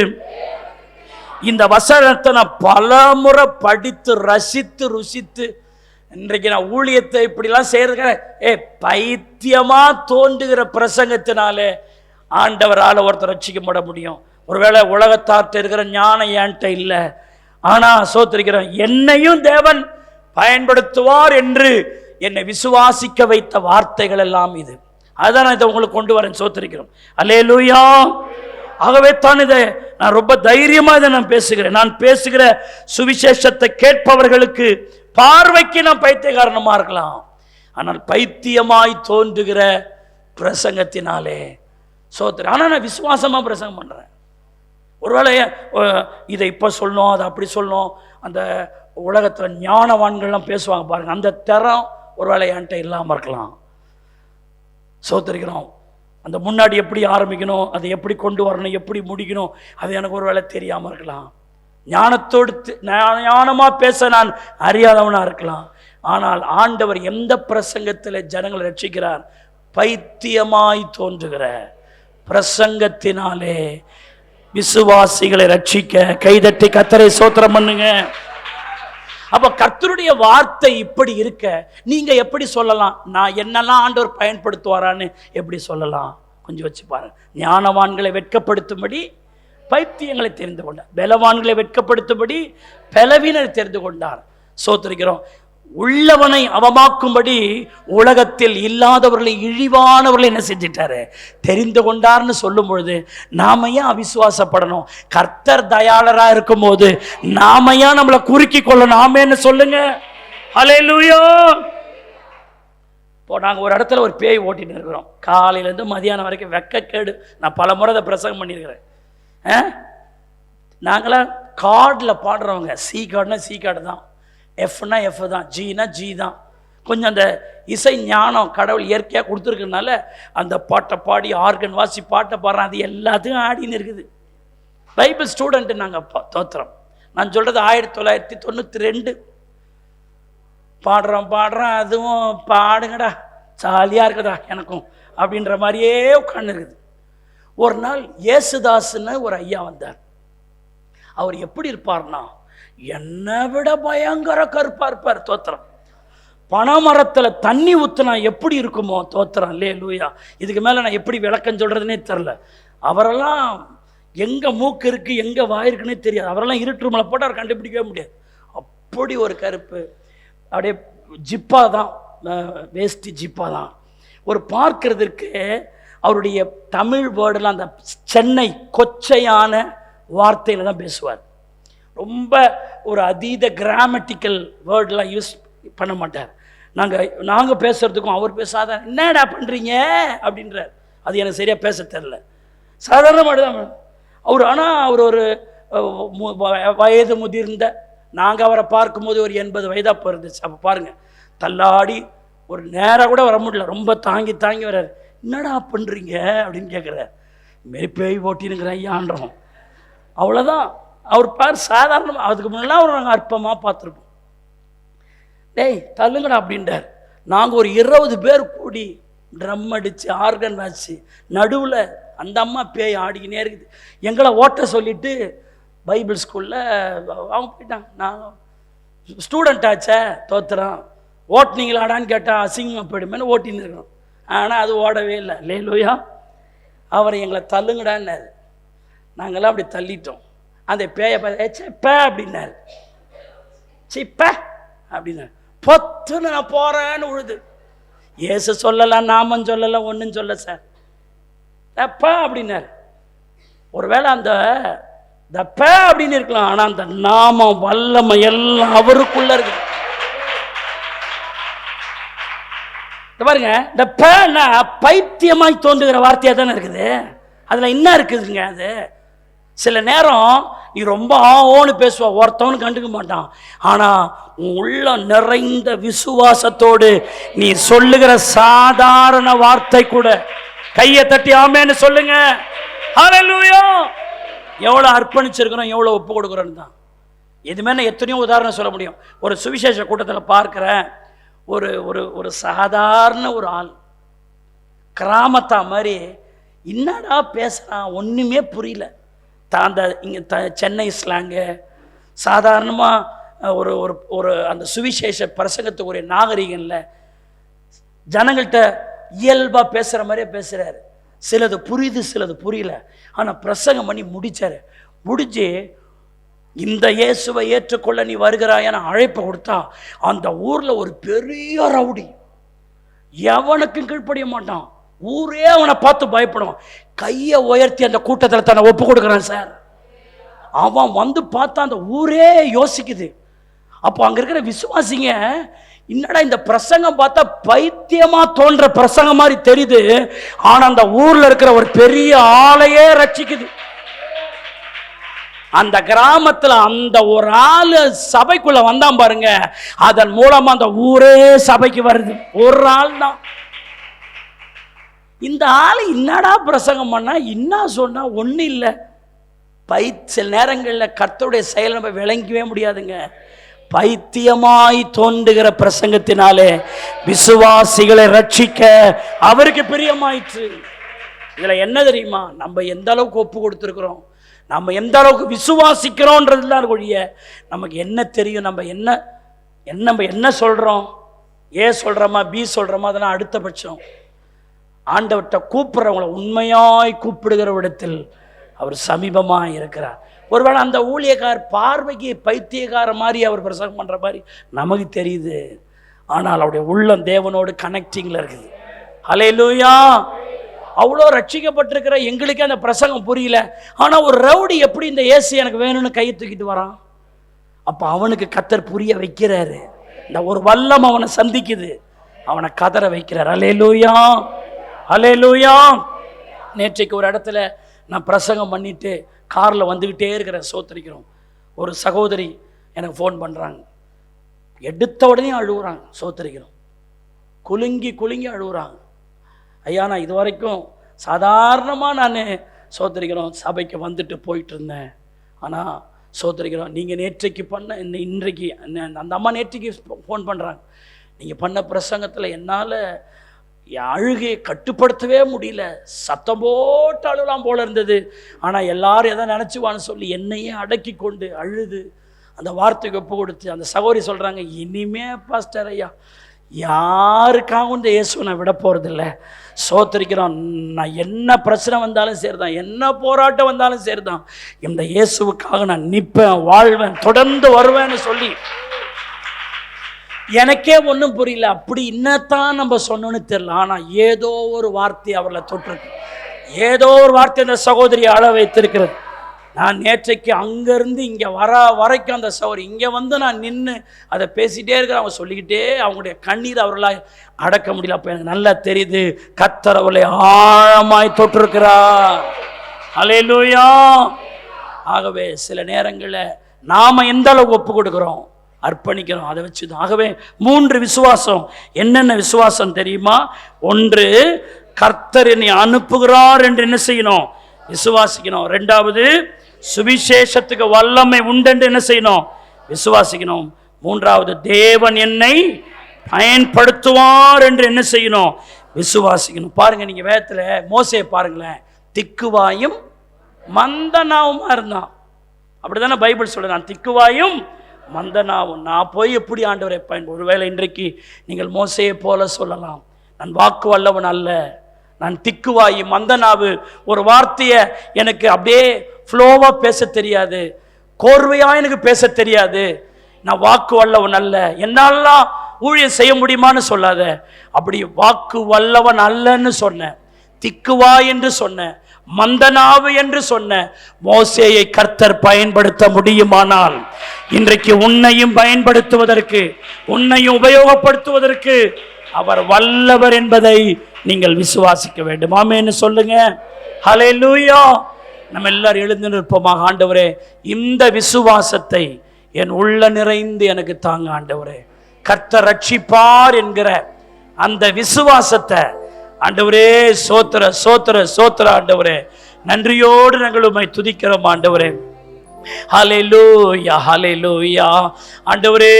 இந்த வசனத்தை நான் பலமுறை படித்து ரசித்து ருசித்து, இன்றைக்கு நான் ஊழியத்தை இப்படிலாம் செய்யறதுக்கு பைத்தியமா தோன்றுகிற பிரசங்கத்தினாலே ஆண்டவரால் ஒருத்தர் ரட்சிக்கப்பட முடியும். ஒருவேளை உலகத்தார்ட்ட இருக்கிற ஞானம் என்கிட்ட இல்லை, ஆனா சோத்திருக்கிறேன், என்னையும் தேவன் பயன்படுத்துவார் என்று என்னை விசுவாசிக்க வைத்த வார்த்தைகள் எல்லாம் இது. அதுதான் நான் இதை உங்களுக்கு கொண்டு வரேன். சோத்திருக்கிறோம். அல்லேலூயா. ஆகவே தான் இதை நான் ரொம்ப தைரியமா இதை நான் பேசுகிறேன். நான் பேசுகிற சுவிசேஷத்தை கேட்பவர்களுக்கு பார்வைக்கு நான் பைத்தியக்காரனமா இருக்கலாம், ஆனால் பைத்தியமாய் தோன்றுகிற பிரசங்கத்தினாலே சோத்திரம். ஆனால் நான் விசுவாசமா பிரசங்கம் பண்றேன். ஒருவேளை இதை இப்போ சொல்லணும், அதை அப்படி சொல்லணும், அந்த உலகத்தில் ஞானவான்கள்லாம் பேசுவாங்க பாருங்க, அந்த தரம் ஒருவேளை என்கிட்ட இல்லாமல் இருக்கலாம். சோத்திருக்கிறோம். அந்த முன்னாடி எப்படி ஆரம்பிக்கணும், அதை எப்படி கொண்டு வரணும், எப்படி முடிக்கணும், அது எனக்கு ஒரு வேளை தெரியாமல் இருக்கலாம். ஞானத்தோடு ஞானமா பேச நான் அறியாதவனா இருக்கலாம். ஆனால் ஆண்டவர் எந்த பிரசங்கத்தில் ஜனங்களை ரட்சிக்கிறார்? பைத்தியமாய் தோன்றுகிற பிரசங்கத்தினாலே விசுவாசிகளை ரட்சிக்க. கைதட்டி கர்த்தரை ஸ்தோத்திரம் பண்ணுங்க. அப்ப கர்த்தருடைய வார்த்தை இப்படி இருக்க நீங்க எப்படி சொல்லலாம், நான் என்னெல்லாம் ஆண்டவர் பயன்படுத்துவாரான்னு எப்படி சொல்லலாம்? கொஞ்சம் வச்சு பாருங்க. ஞானவான்களை வெட்கப்படுத்தும்படி பைத்தியங்களை தெரிந்து கொண்டார், பலவான்களை வெட்கப்படுத்தும்படி பலவீனரை தெரிந்து கொண்டார். சோத்திருக்கிறோம். உள்ளவனை அவமாக்கும்படி உலகத்தில் இல்லாதவர்களை இழிவானவர்களை என்ன செஞ்சிட்டாரு? தெரிந்து கொண்டார்னு சொல்லும் பொழுது நாம ஏன் அவிசுவாசப்படணும்? கர்த்தர் தயாளரா இருக்கும் போது நாம ஏன் நம்மளை குறுக்கி கொள்ளணும்? ஆமென்னு சொல்லுங்க. அல்லேலூயா. இப்போ நாங்கள் ஒரு இடத்துல ஒரு பேய் ஓட்டிட்டு இருக்கிறோம், காலையிலேருந்து மதியானம் வரைக்கும். வெக்கக்கேடு. நான் பல முறை அதை பிரசங்கம் பண்ணியிருக்கிறேன். நாங்களாம் கார்டில் பாடுறவங்க. சி கார்டுனா சி கார்டு தான், எஃப்னா எஃப் தான், ஜினா ஜி தான். கொஞ்சம் அந்த இசை ஞானம் கடவுள் இயற்கையாக கொடுத்துருக்கனால அந்த பாட்டை பாடி ஆர்கன் வாசி பாட்டை பாடுறேன், அது எல்லாத்தையும் ஆடின்னு இருக்குது. பைபிள் ஸ்டூடெண்ட்டு நாங்கள் தோத்திரம். நான் சொல்கிறது 1992 பாடுறோம். அதுவும் பாடுங்கடா ஜாலியாக இருக்குதா எனக்கும் அப்படின்ற மாதிரியே உட்கார்ந்து இருக்குது. ஒரு நாள் இயேசுதாஸ்ன்னு ஒரு ஐயா வந்தார். அவர் எப்படி இருப்பார்னா, என்னை விட பயங்கர கருப்பா இருப்பார். தோத்திரம். பனைமரத்தில் தண்ணி ஊற்றினா எப்படி இருக்குமோ? தோத்திரம். அல்லேலூயா. இதுக்கு மேலே நான் எப்படி விளக்கம் சொல்கிறதுனே தெரில. அவரெல்லாம் எங்கே மூக்கு இருக்குது எங்கே வாயிருக்குன்னே தெரியாது. அவரெல்லாம் இருட்டு ரூமில் போட்டு அவர் கண்டுபிடிக்கவே முடியாது. அப்படி ஒரு கருப்பு. அப்படியே ஜிப்பா தான், வேஷ்டி ஜிப்பா தான். ஒரு பார்க்கறதுக்கு அவருடைய தமிழ் வேர்டில் அந்த சென்னை கொச்சையான வார்த்தையில் தான் பேசுவார். ரொம்ப ஒரு அதீத கிராமட்டிக்கல் வேர்டெலாம் யூஸ் பண்ண மாட்டார். நாங்கள் பேசுகிறதுக்கும் அவர் பேசாத என்னடா பண்ணுறீங்க அப்படின்றார். அது எனக்கு சரியாக பேச தெரில, சாதாரணமாக தான் அவர். ஆனால் அவர் ஒரு வயது முதிர்ந்த, நாங்கள் அவரை பார்க்கும்போது ஒரு 80 வயதாக பிறந்துச்சு. அப்போ பாருங்கள், தள்ளாடி ஒரு நேராக கூட வர முடியல, ரொம்ப தாங்கி தாங்கி வர்றார். என்னடா பண்ணுறீங்க அப்படின்னு கேட்குறார். மாரி பேய் போட்டினுங்கிறேன் ஐயான்றோம், அவ்வளோதான். அவர் பார் சாதாரணமாக, அதுக்கு முன்னெல்லாம் அவர் நாங்கள் அற்பமாக பார்த்துருப்போம். டேய் தள்ளுங்கடா அப்படின்றார். நாங்கள் ஒரு 20 பேர் கூடி ட்ரம் அடித்து ஆர்கன் வாசி நடுவில் அந்த அம்மா பேய் ஆடிக்கினே இருக்குது. எங்களை ஓட்ட சொல்லிவிட்டு பைபிள் ஸ்கூலில் அவங்க போயிட்டாங்க. நாங்கள் ஸ்டூடெண்ட் ஆச்சே தோத்துறோம், ஓட்டினீங்களாடான்னு கேட்டால் அசிங்கமாக போயிடுமேனு ஓட்டின்னு இருக்கோம். ஆனால் அது ஓடவே இல்லை. லேலூயா. அவரை எங்களை தள்ளுங்கடான்னாரு. நாங்கள்லாம் அப்படி தள்ளிட்டோம். அந்த பேயை பார்த்து அப்படின்னாரு. சிப்ப அப்படின்னாரு. பொத்துன்னு நான் போகிறேன்னு உழுது. ஏசு சொல்லலாம், நாமம் சொல்லலாம், ஒன்றும் சொல்ல சார். தப்பா அப்படின்னாரு. ஒருவேளை அந்த தப்ப அப்படின்னு இருக்கலாம், ஆனால் அந்த நாமம் வல்லமை எல்லாம் அவருக்குள்ள இருக்கு. பாருங்க, இந்த பேனா பைத்தியமாய் தோன்றுகிற வார்த்தையாக தானே இருக்குது. அதில் என்ன இருக்குதுங்க? அது சில நேரம் நீ ரொம்ப ஆவோன்னு பேசுவ, ஒருத்தவனு கண்டுக்க மாட்டான். ஆனால் உள்ள நிறைந்த விசுவாசத்தோடு நீ சொல்லுகிற சாதாரண வார்த்தை கூட, கையை தட்டி ஆமேன்னு சொல்லுங்க. ஹல்லேலூயா. எவ்வளோ அர்ப்பணிச்சிருக்கிறோம், எவ்வளோ ஒப்பு கொடுக்குறோன்னு தான். இதுமாதிரி எத்தனையோ உதாரணம் சொல்ல முடியும். ஒரு சுவிசேஷ கூட்டத்தில் பார்க்குறேன், ஒரு ஒரு ஒரு சாதாரண ஒரு ஆள், கிராமத்தா மாதிரி என்னடா பேசுகிறான், ஒன்றுமே புரியல. அந்த இங்கே சென்னை ஸ்லாங்கு சாதாரணமாக ஒரு ஒரு ஒரு அந்த சுவிசேஷ பிரசங்கத்துக்கு ஒரு நாகரிகம் இல்லை. ஜனங்கள்கிட்ட இயல்பாக பேசுகிற மாதிரியே பேசுகிறாரு. சிலது புரியுது, சிலது புரியல. ஆனால் பிரசங்கம் பண்ணி முடித்தார். முடிஞ்சு இந்த இயேசுவை ஏற்றுக்கொள்ள நீ வருகிறாயான அழைப்பை கொடுத்தா, அந்த ஊரில் ஒரு பெரிய ரவுடி, எவனுக்கும் கீழ்ப்படிய மாட்டான், ஊரே அவனை பார்த்து பயப்படும். கையை உயர்த்தி அந்த கூட்டத்தில் தன்னை ஒப்பு கொடுக்குறான் சார். அவன் வந்து பார்த்தா அந்த ஊரே யோசிக்குது. அப்போ அங்கே இருக்கிற விசுவாசிங்க, என்னடா இந்த பிரசங்கம் பார்த்தா பைத்தியமா தோன்ற பிரசங்கம் மாதிரி தெரியுது, ஆனால் அந்த ஊரில் இருக்கிற ஒரு பெரிய ஆளையே ரட்சிக்குது. அந்த கிராமத்தில் அந்த ஒரு ஆள் சபைக்குள்ள வந்தான் பாருங்க, அதன் மூலமா அந்த ஊரே சபைக்கு வருது. ஒரு ஆள் தான். இந்த ஆள் என்னடா பிரசங்கம் பண்ணா, என்ன சொன்னா, ஒன்றும் இல்லை. சில நேரங்களில் கர்த்தருடைய செயல் நம்ம விளங்கவே முடியாதுங்க. பைத்தியமாய் தோன்றுகிற பிரசங்கத்தினாலே விசுவாசிகளை ரட்சிக்க அவருக்கு பிரியமாயிற்று. இதுல என்ன தெரியுமா, நம்ம எந்த அளவுக்கு ஒப்பு கொடுத்துருக்கிறோம், நம்ம எந்த அளவுக்கு விசுவாசிக்கிறோன்றதுலாம் ஒழிய நமக்கு என்ன தெரியும், நம்ம என்ன சொல்றோம், ஏ சொல்றோமா பி சொல்றோமா, அதெல்லாம் அடுத்த பட்சம். ஆண்டவர்கிட்ட கூப்பிடுறவங்களை உண்மையாய் கூப்பிடுகிற இடத்தில் அவர் சமீபமாக இருக்கிறார். ஒருவேளை அந்த ஊழியக்கார் பார்வைக்கு பைத்தியக்கார மாதிரி அவர் பிரசங்கம் பண்ணுற மாதிரி நமக்கு தெரியுது, ஆனால் அவருடைய உள்ளம் தேவனோடு கனெக்டிங்கில் இருக்குது. ஹல்லேலூயா. அவ்வளோ ரட்சிக்கப்பட்டிருக்கிற எங்களுக்கே அந்த பிரசங்கம் புரியல. ஆனால் ஒரு ரவுடி எப்படி இந்த இயேசு எனக்கு வேணும்னு கையை தூக்கிட்டு வரான், அப்போ அவனுக்கு கர்த்தர் புரிய வைக்கிறாரு. இந்த ஒரு வல்லம் அவனை சந்திக்குது, அவனை கதற வைக்கிறார். ஹல்லேலூயா, ஹல்லேலூயா. நேற்றைக்கு ஒரு இடத்துல நான் பிரசங்கம் பண்ணிட்டு காரில் வந்துக்கிட்டே இருக்கிறேன், சோத்தரிக்கிறோம். ஒரு சகோதரி எனக்கு ஃபோன் பண்ணுறாங்க, எடுத்த உடனே அழுகுறாங்க, சோத்தரிக்கிறோம், குலுங்கி குலுங்கி அழுகுறாங்க. ஐயா, நான் இது வரைக்கும் சாதாரணமாக நான் சோத்தரிக்கிறோம் சபைக்கு வந்துட்டு போயிட்டு இருந்தேன், ஆனால் சோத்தரிக்கிறோம் நீங்கள் நேற்றைக்கு பண்ண இன்றைக்கு அந்த அம்மா நேற்றைக்கு ஃபோன் பண்ணுறாங்க, நீங்கள் பண்ண பிரசங்கத்தில் என்னால் அழுகையை கட்டுப்படுத்தவே முடியல, சத்தம் போட்டு அழுலாம் போல இருந்தது. ஆனால் எல்லாரும் எதை நினச்சிவான்னு சொல்லி என்னையே அடக்கி கொண்டு அழுது அந்த வார்த்தைக்கு ஒப்பு கொடுத்து அந்த சகோதரி சொல்கிறாங்க, இனிமே பாஸ்டர் ஐயா யாருக்காகவும் இந்த இயேசுவை நான் விட போகிறதில்ல, சோத்தரிக்கிறோம், நான் என்ன பிரச்சனை வந்தாலும் சரிதான், என்ன போராட்டம் வந்தாலும் சரிதான், இந்த இயேசுவுக்காக நான் நிற்பேன், வாழ்வேன், தொடர்ந்து வருவேன்னு சொல்லி எனக்கே ஒன்றும் புரியல. அப்படி இன்னத்தான் நம்ம சொன்னோன்னு தெரியல. ஆனால் ஏதோ ஒரு வார்த்தை அவர்களை தொட்டிருக்கு. ஏதோ ஒரு வார்த்தை அந்த சகோதரி அழ வைத்திருக்கிறது. நான் நேற்றைக்கு அங்கேருந்து இங்கே வரைக்கும் அந்த சகோதரி இங்கே வந்து நான் நின்று அதை பேசிகிட்டே இருக்கிறேன். அவங்க சொல்லிக்கிட்டே அவங்களுடைய கண்ணீர் அவர்களால் அடக்க முடியல. அப்போ எனக்கு நல்லா தெரியுது, கர்த்தர் அவளை ஆழமாய் தொட்டிருக்கிறார். அல்லேலூயா. ஆகவே சில நேரங்களில் நாம் எந்த அளவு ஒப்பு கொடுக்குறோம், அர்ப்பணிக்கிறோம், அதை வச்சு தான். ஆகவே 3 விசுவாசம். என்னென்ன விசுவாசம் தெரியுமா? 1, கர்த்தர் என்னை அனுப்புகிறார் என்று என்ன செய்யணும்? விசுவாசிக்கணும். 2வது, சுவிசேஷத்துக்கு வல்லமை உண்டென்று என்ன செய்யணும்? விசுவாசிக்கணும். 3வது, தேவன் என்னை பயன்படுத்துவார் என்று என்ன செய்யணும்? விசுவாசிக்கணும். பாருங்க, நீங்க வேதத்துல மோசேயை பாருங்களேன், திக்குவாயும் மந்தனாவுமா இருந்தான். அப்படிதானே பைபிள் சொல்லுது, நான் திக்குவாயும் மந்தனாவும். நான் போய் எப்படி ஆண்டவரை ஒருவேளை இன்றைக்கு நீங்கள் மோசையை போல சொல்லலாம், நான் வாக்கு வல்லவன் அல்ல, நான் திக்குவாயி மந்தனாவு. ஒரு வார்த்தையை எனக்கு அப்படியே ஃப்ளோவா பேச தெரியாது, கோர்வையா எனக்கு பேச தெரியாது, நான் வாக்கு வல்லவன் அல்ல, என்னாலாம் ஊழியம் செய்ய முடியுமான்னு சொல்லாத. அப்படி வாக்கு வல்லவன் அல்லன்னு சொன்ன, திக்குவா என்று சொன்ன, மந்தனாவு என்று சொன்ன மோசேயை கர்த்தர் பயன்படுத்த முடியுமானால், இன்றைக்கு உன்னையும் பயன்படுத்துவதற்கு, உன்னையும் உபயோகப்படுத்துவதற்கு அவர் வல்லவர் என்பதை நீங்கள் விசுவாசிக்க வேண்டும். ஆமென்னு சொல்லுங்க. ஹல்லேலூயா. நம்ம எல்லாரும் எழுந்து நிற்போமாக. ஆண்டவரே, இந்த விசுவாசத்தை என் உள்ள நிறைந்து எனக்கு தாங்க ஆண்டவரே. கர்த்தர் ரட்சிப்பார் என்கிற அந்த விசுவாசத்தை ஆண்டவரே, சோத்திர சோத்திர சோத்திர ஆண்டவரே, நன்றியோடு நாங்கள் உம்மை துதிக்கிறோம் ஆண்டவரே. ஹல்லேலூயா ஹல்லேலூயா. ஆண்டவரே,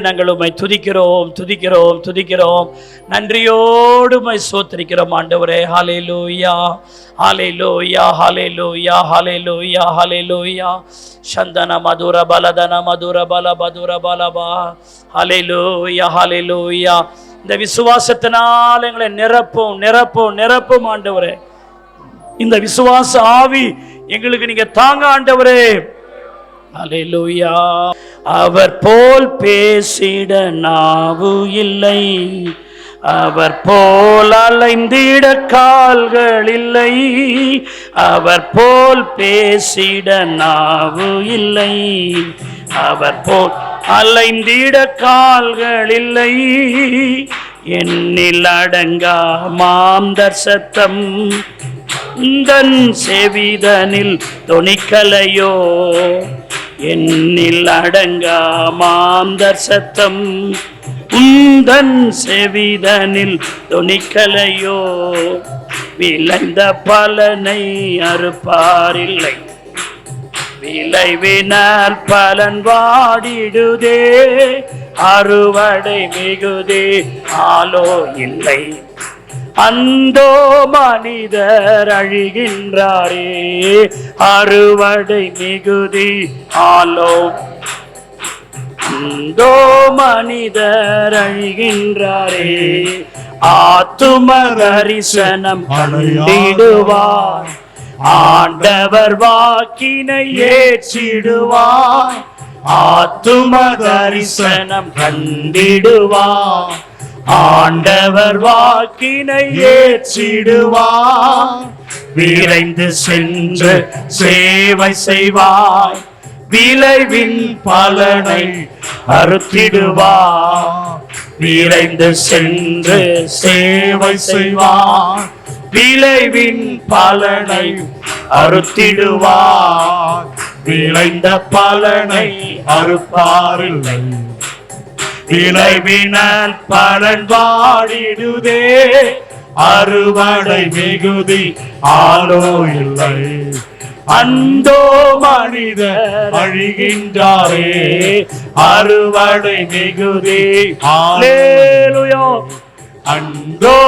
நாங்கள் உம்மை துதிக்கிறோம் துதிக்கிறோம் துதிக்கிறோம், நன்றியோடு உம்மை சோத்திரிக்கிறோம் ஆண்டவரே. ஹல்லேலூயா ஹல்லேலூயா ஹல்லேலூயா ஹல்லேலூயா ஹல்லேலூயா. சந்தன மதுர பலதன மதுர பல மதுர பலபா. ஹல்லேலூயா ஹல்லேலூயா. இந்த விசுவாசத்தினால் எங்களை நிரப்பும் நிரப்பும் நிரப்பும் ஆண்டவரே. இந்த விசுவாச ஆவி எங்களுக்கு நீங்க தாங்க ஆண்டவரே. அல்லேலூயா. அவர் போல் பேசிட நாவு இல்லை, அவர் போல் அலைந்திட கால்கள் இல்லை, அவர் போல் பேசிட நாவு இல்லை, அவர் போல் அலைந்திட கால்கள் இல்லை. என்னில் அடங்கா மாந்தர் சத்தம் உந்தன் செவிதனில் தொனிக்கலையோ, என்னில் அடங்கா மாந்தர் சத்தம் உந்தன் செவிதனில் தொனிக்கலையோ. விளைந்த பலனை அறுப்பாரில்லை, விளைவினால் பலன் வாடிடுதே, அறுவடை மிகுதே ஆலோ இல்லை. அந்தோ மனிதர் அழிகின்றாரே, அறுவடை மிகுதி ஆலோ. அந்தோ மனிதர் அழிகின்றாரே, ஆத்தும தரிசனம் கண்டிடுவார், ஆண்டவர் வாக்கினை ஏற்றிடுவார், ஆத்தும தரிசனம் கண்டிடுவார், ஆண்டவர் வாக்கினை ஏற்றிடுவார். விரைந்து சென்று சேவை செய்வாய், விளைவின் பலனை அறுத்திடுவார். விரைந்து சென்று சேவை செய்வார், விளைவின் பலனை அறுத்திடுவார். விளைந்த பலனை அறுப்பாரில்லை, விளைவினால் பலன் வாடிடுதே, அறுவடை மிகுதி ஆலோ இல்லை. அந்தோ மனிதர் அழிகின்றாரே, அறுவடை மிகுதி. அல்லேலூயா. அந்தோ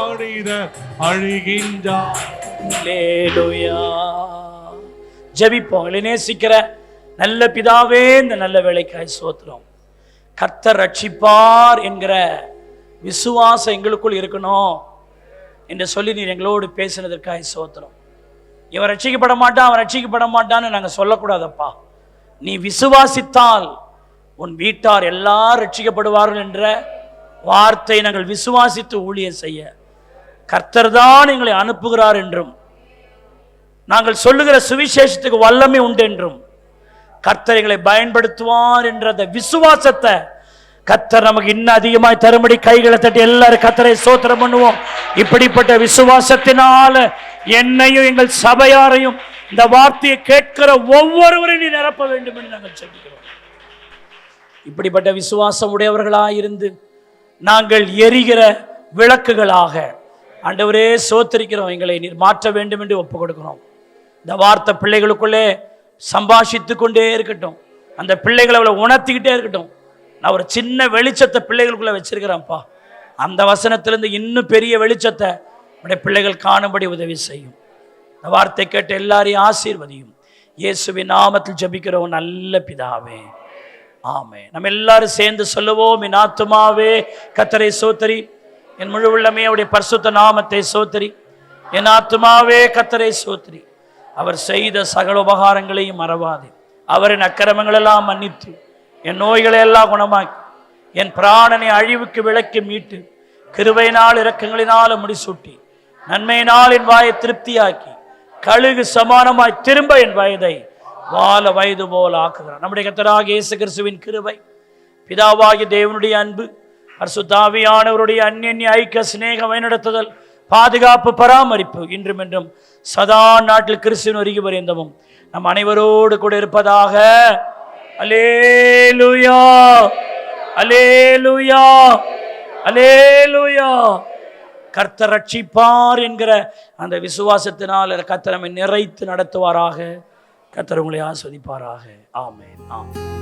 மனிதர் அழிகின்றார். அல்லேலூயா. ஜெபிப்போம். நேசிக்கிற நல்ல பிதாவே, இந்த நல்ல வேளைக்காய் ஸ்தோத்திரம். கர்த்தர் ரட்சிப்பார் என்கிற விசுவாசம் எங்களுக்குள் இருக்கணும் என்று சொல்லி நீர் எங்களோடு பேசினதற்காக ஸ்தோத்திரம். இவன் ரட்சிக்கப்பட மாட்டான், அவன் ரட்சிக்கப்பட மாட்டான்னு நாங்கள் சொல்லக்கூடாதப்பா. நீ விசுவாசித்தால் உன் வீட்டார் எல்லாரும் ரட்சிக்கப்படுவார்கள் என்ற வார்த்தை நாங்கள் விசுவாசித்து ஊழியம் செய்ய கர்த்தர் தான் எங்களை அனுப்புகிறார் என்றும், நாங்கள் சொல்லுகிற சுவிசேஷத்துக்கு வல்லமை உண்டு என்றும், கர்த்தர் எங்களை பயன்படுத்துவார் என்ற அந்த விசுவாசத்தை கர்த்தர் நமக்கு இன்னும் அதிகமாய் தரும்படி கைகளை தட்டி எல்லாரும் கர்த்தரை ஸ்தோத்திரம் பண்ணுவோம். இப்படிப்பட்ட விசுவாசத்தினால என்னையும் எங்கள் சபையாரையும் இந்த வார்த்தையை கேட்கிற ஒவ்வொருவரையும் நீ நிரப்ப வேண்டும் என்று நாங்கள் சொல்கிறோம். இப்படிப்பட்ட விசுவாசம் உடையவர்களாயிருந்து நாங்கள் எரிகிற விளக்குகளாக ஆண்டவரே சோத்திரிக்கிறோம். எங்களை நீர் மாற்ற வேண்டும் என்று ஒப்பு கொடுக்கிறோம். இந்த வார்த்தை பிள்ளைகளுக்குள்ளே சம்பாஷித்து கொண்டே இருக்கட்டும். அந்த பிள்ளைகளை அவளை உணர்த்திக்கிட்டே இருக்கட்டும். நான் ஒரு சின்ன வெளிச்சத்தை பிள்ளைகளுக்குள்ள வச்சிருக்கிறேன்ப்பா, அந்த வசனத்திலிருந்து இன்னும் பெரிய வெளிச்சத்தை நம்முடைய பிள்ளைகள் காணும்படி உதவி செய்யும். இந்த வார்த்தை கேட்டு எல்லாரையும் ஆசீர்வதியும். இயேசுவின் நாமத்தில் ஜெபிக்கிறோம் நல்ல பிதாவே, ஆமென். நம்ம எல்லாரும் சேர்ந்து சொல்லுவோம். என் ஆத்துமாவே கர்த்தரை சோத்தரி, என் முழு உள்ளமே அவருடைய பரிசுத்த நாமத்தை சோத்தரி. என் ஆத்துமாவே கர்த்தரை சோத்தரி, அவர் செய்த சகல உபகாரங்களையும் மறவாதே. அவரின் அக்கிரமங்கள் எல்லாம் மன்னித்து என் நோய்களை எல்லாம் குணமாக்கி என் பிராணனை அழிவுக்கு விலக்கி மீட்டு கிருபையினால் இரக்கங்களினாலும் முடிசூட்டி நன்மையினால் என் வாயை திருப்தியாக்கி கழுகு சமானமாய் திரும்ப என் வயதை வால வயது போல ஆக்குகிறார். நம்முடைய கர்த்தராகிய இயேசு கிறிஸ்துவின் கிருபை, பிதாவாகிய தேவனுடைய அன்பு, பரிசுத்த ஆவியானவருடைய அன்யோன்ய ஐக்கிய சிநேகம், வழிநடத்துதல், பாதுகாப்பு, பராமரிப்பு இன்றும் என்றும் சதா நாட்டில் கிறிஸ்துவின் வருகை பரியந்தமும் நம் அனைவரோடு கூட இருப்பதாக. அல்லேலூயா, அல்லேலூயா, அல்லேலூயா. கர்த்தர் ரட்சிப்பார் என்கிற அந்த விசுவாசத்தினால் கர்த்தர் நம்மை நிறைத்து நடத்துவாராக. கர்த்தர் உங்களை ஆஸ்வதிப்பாராக. ஆமென், ஆமென்.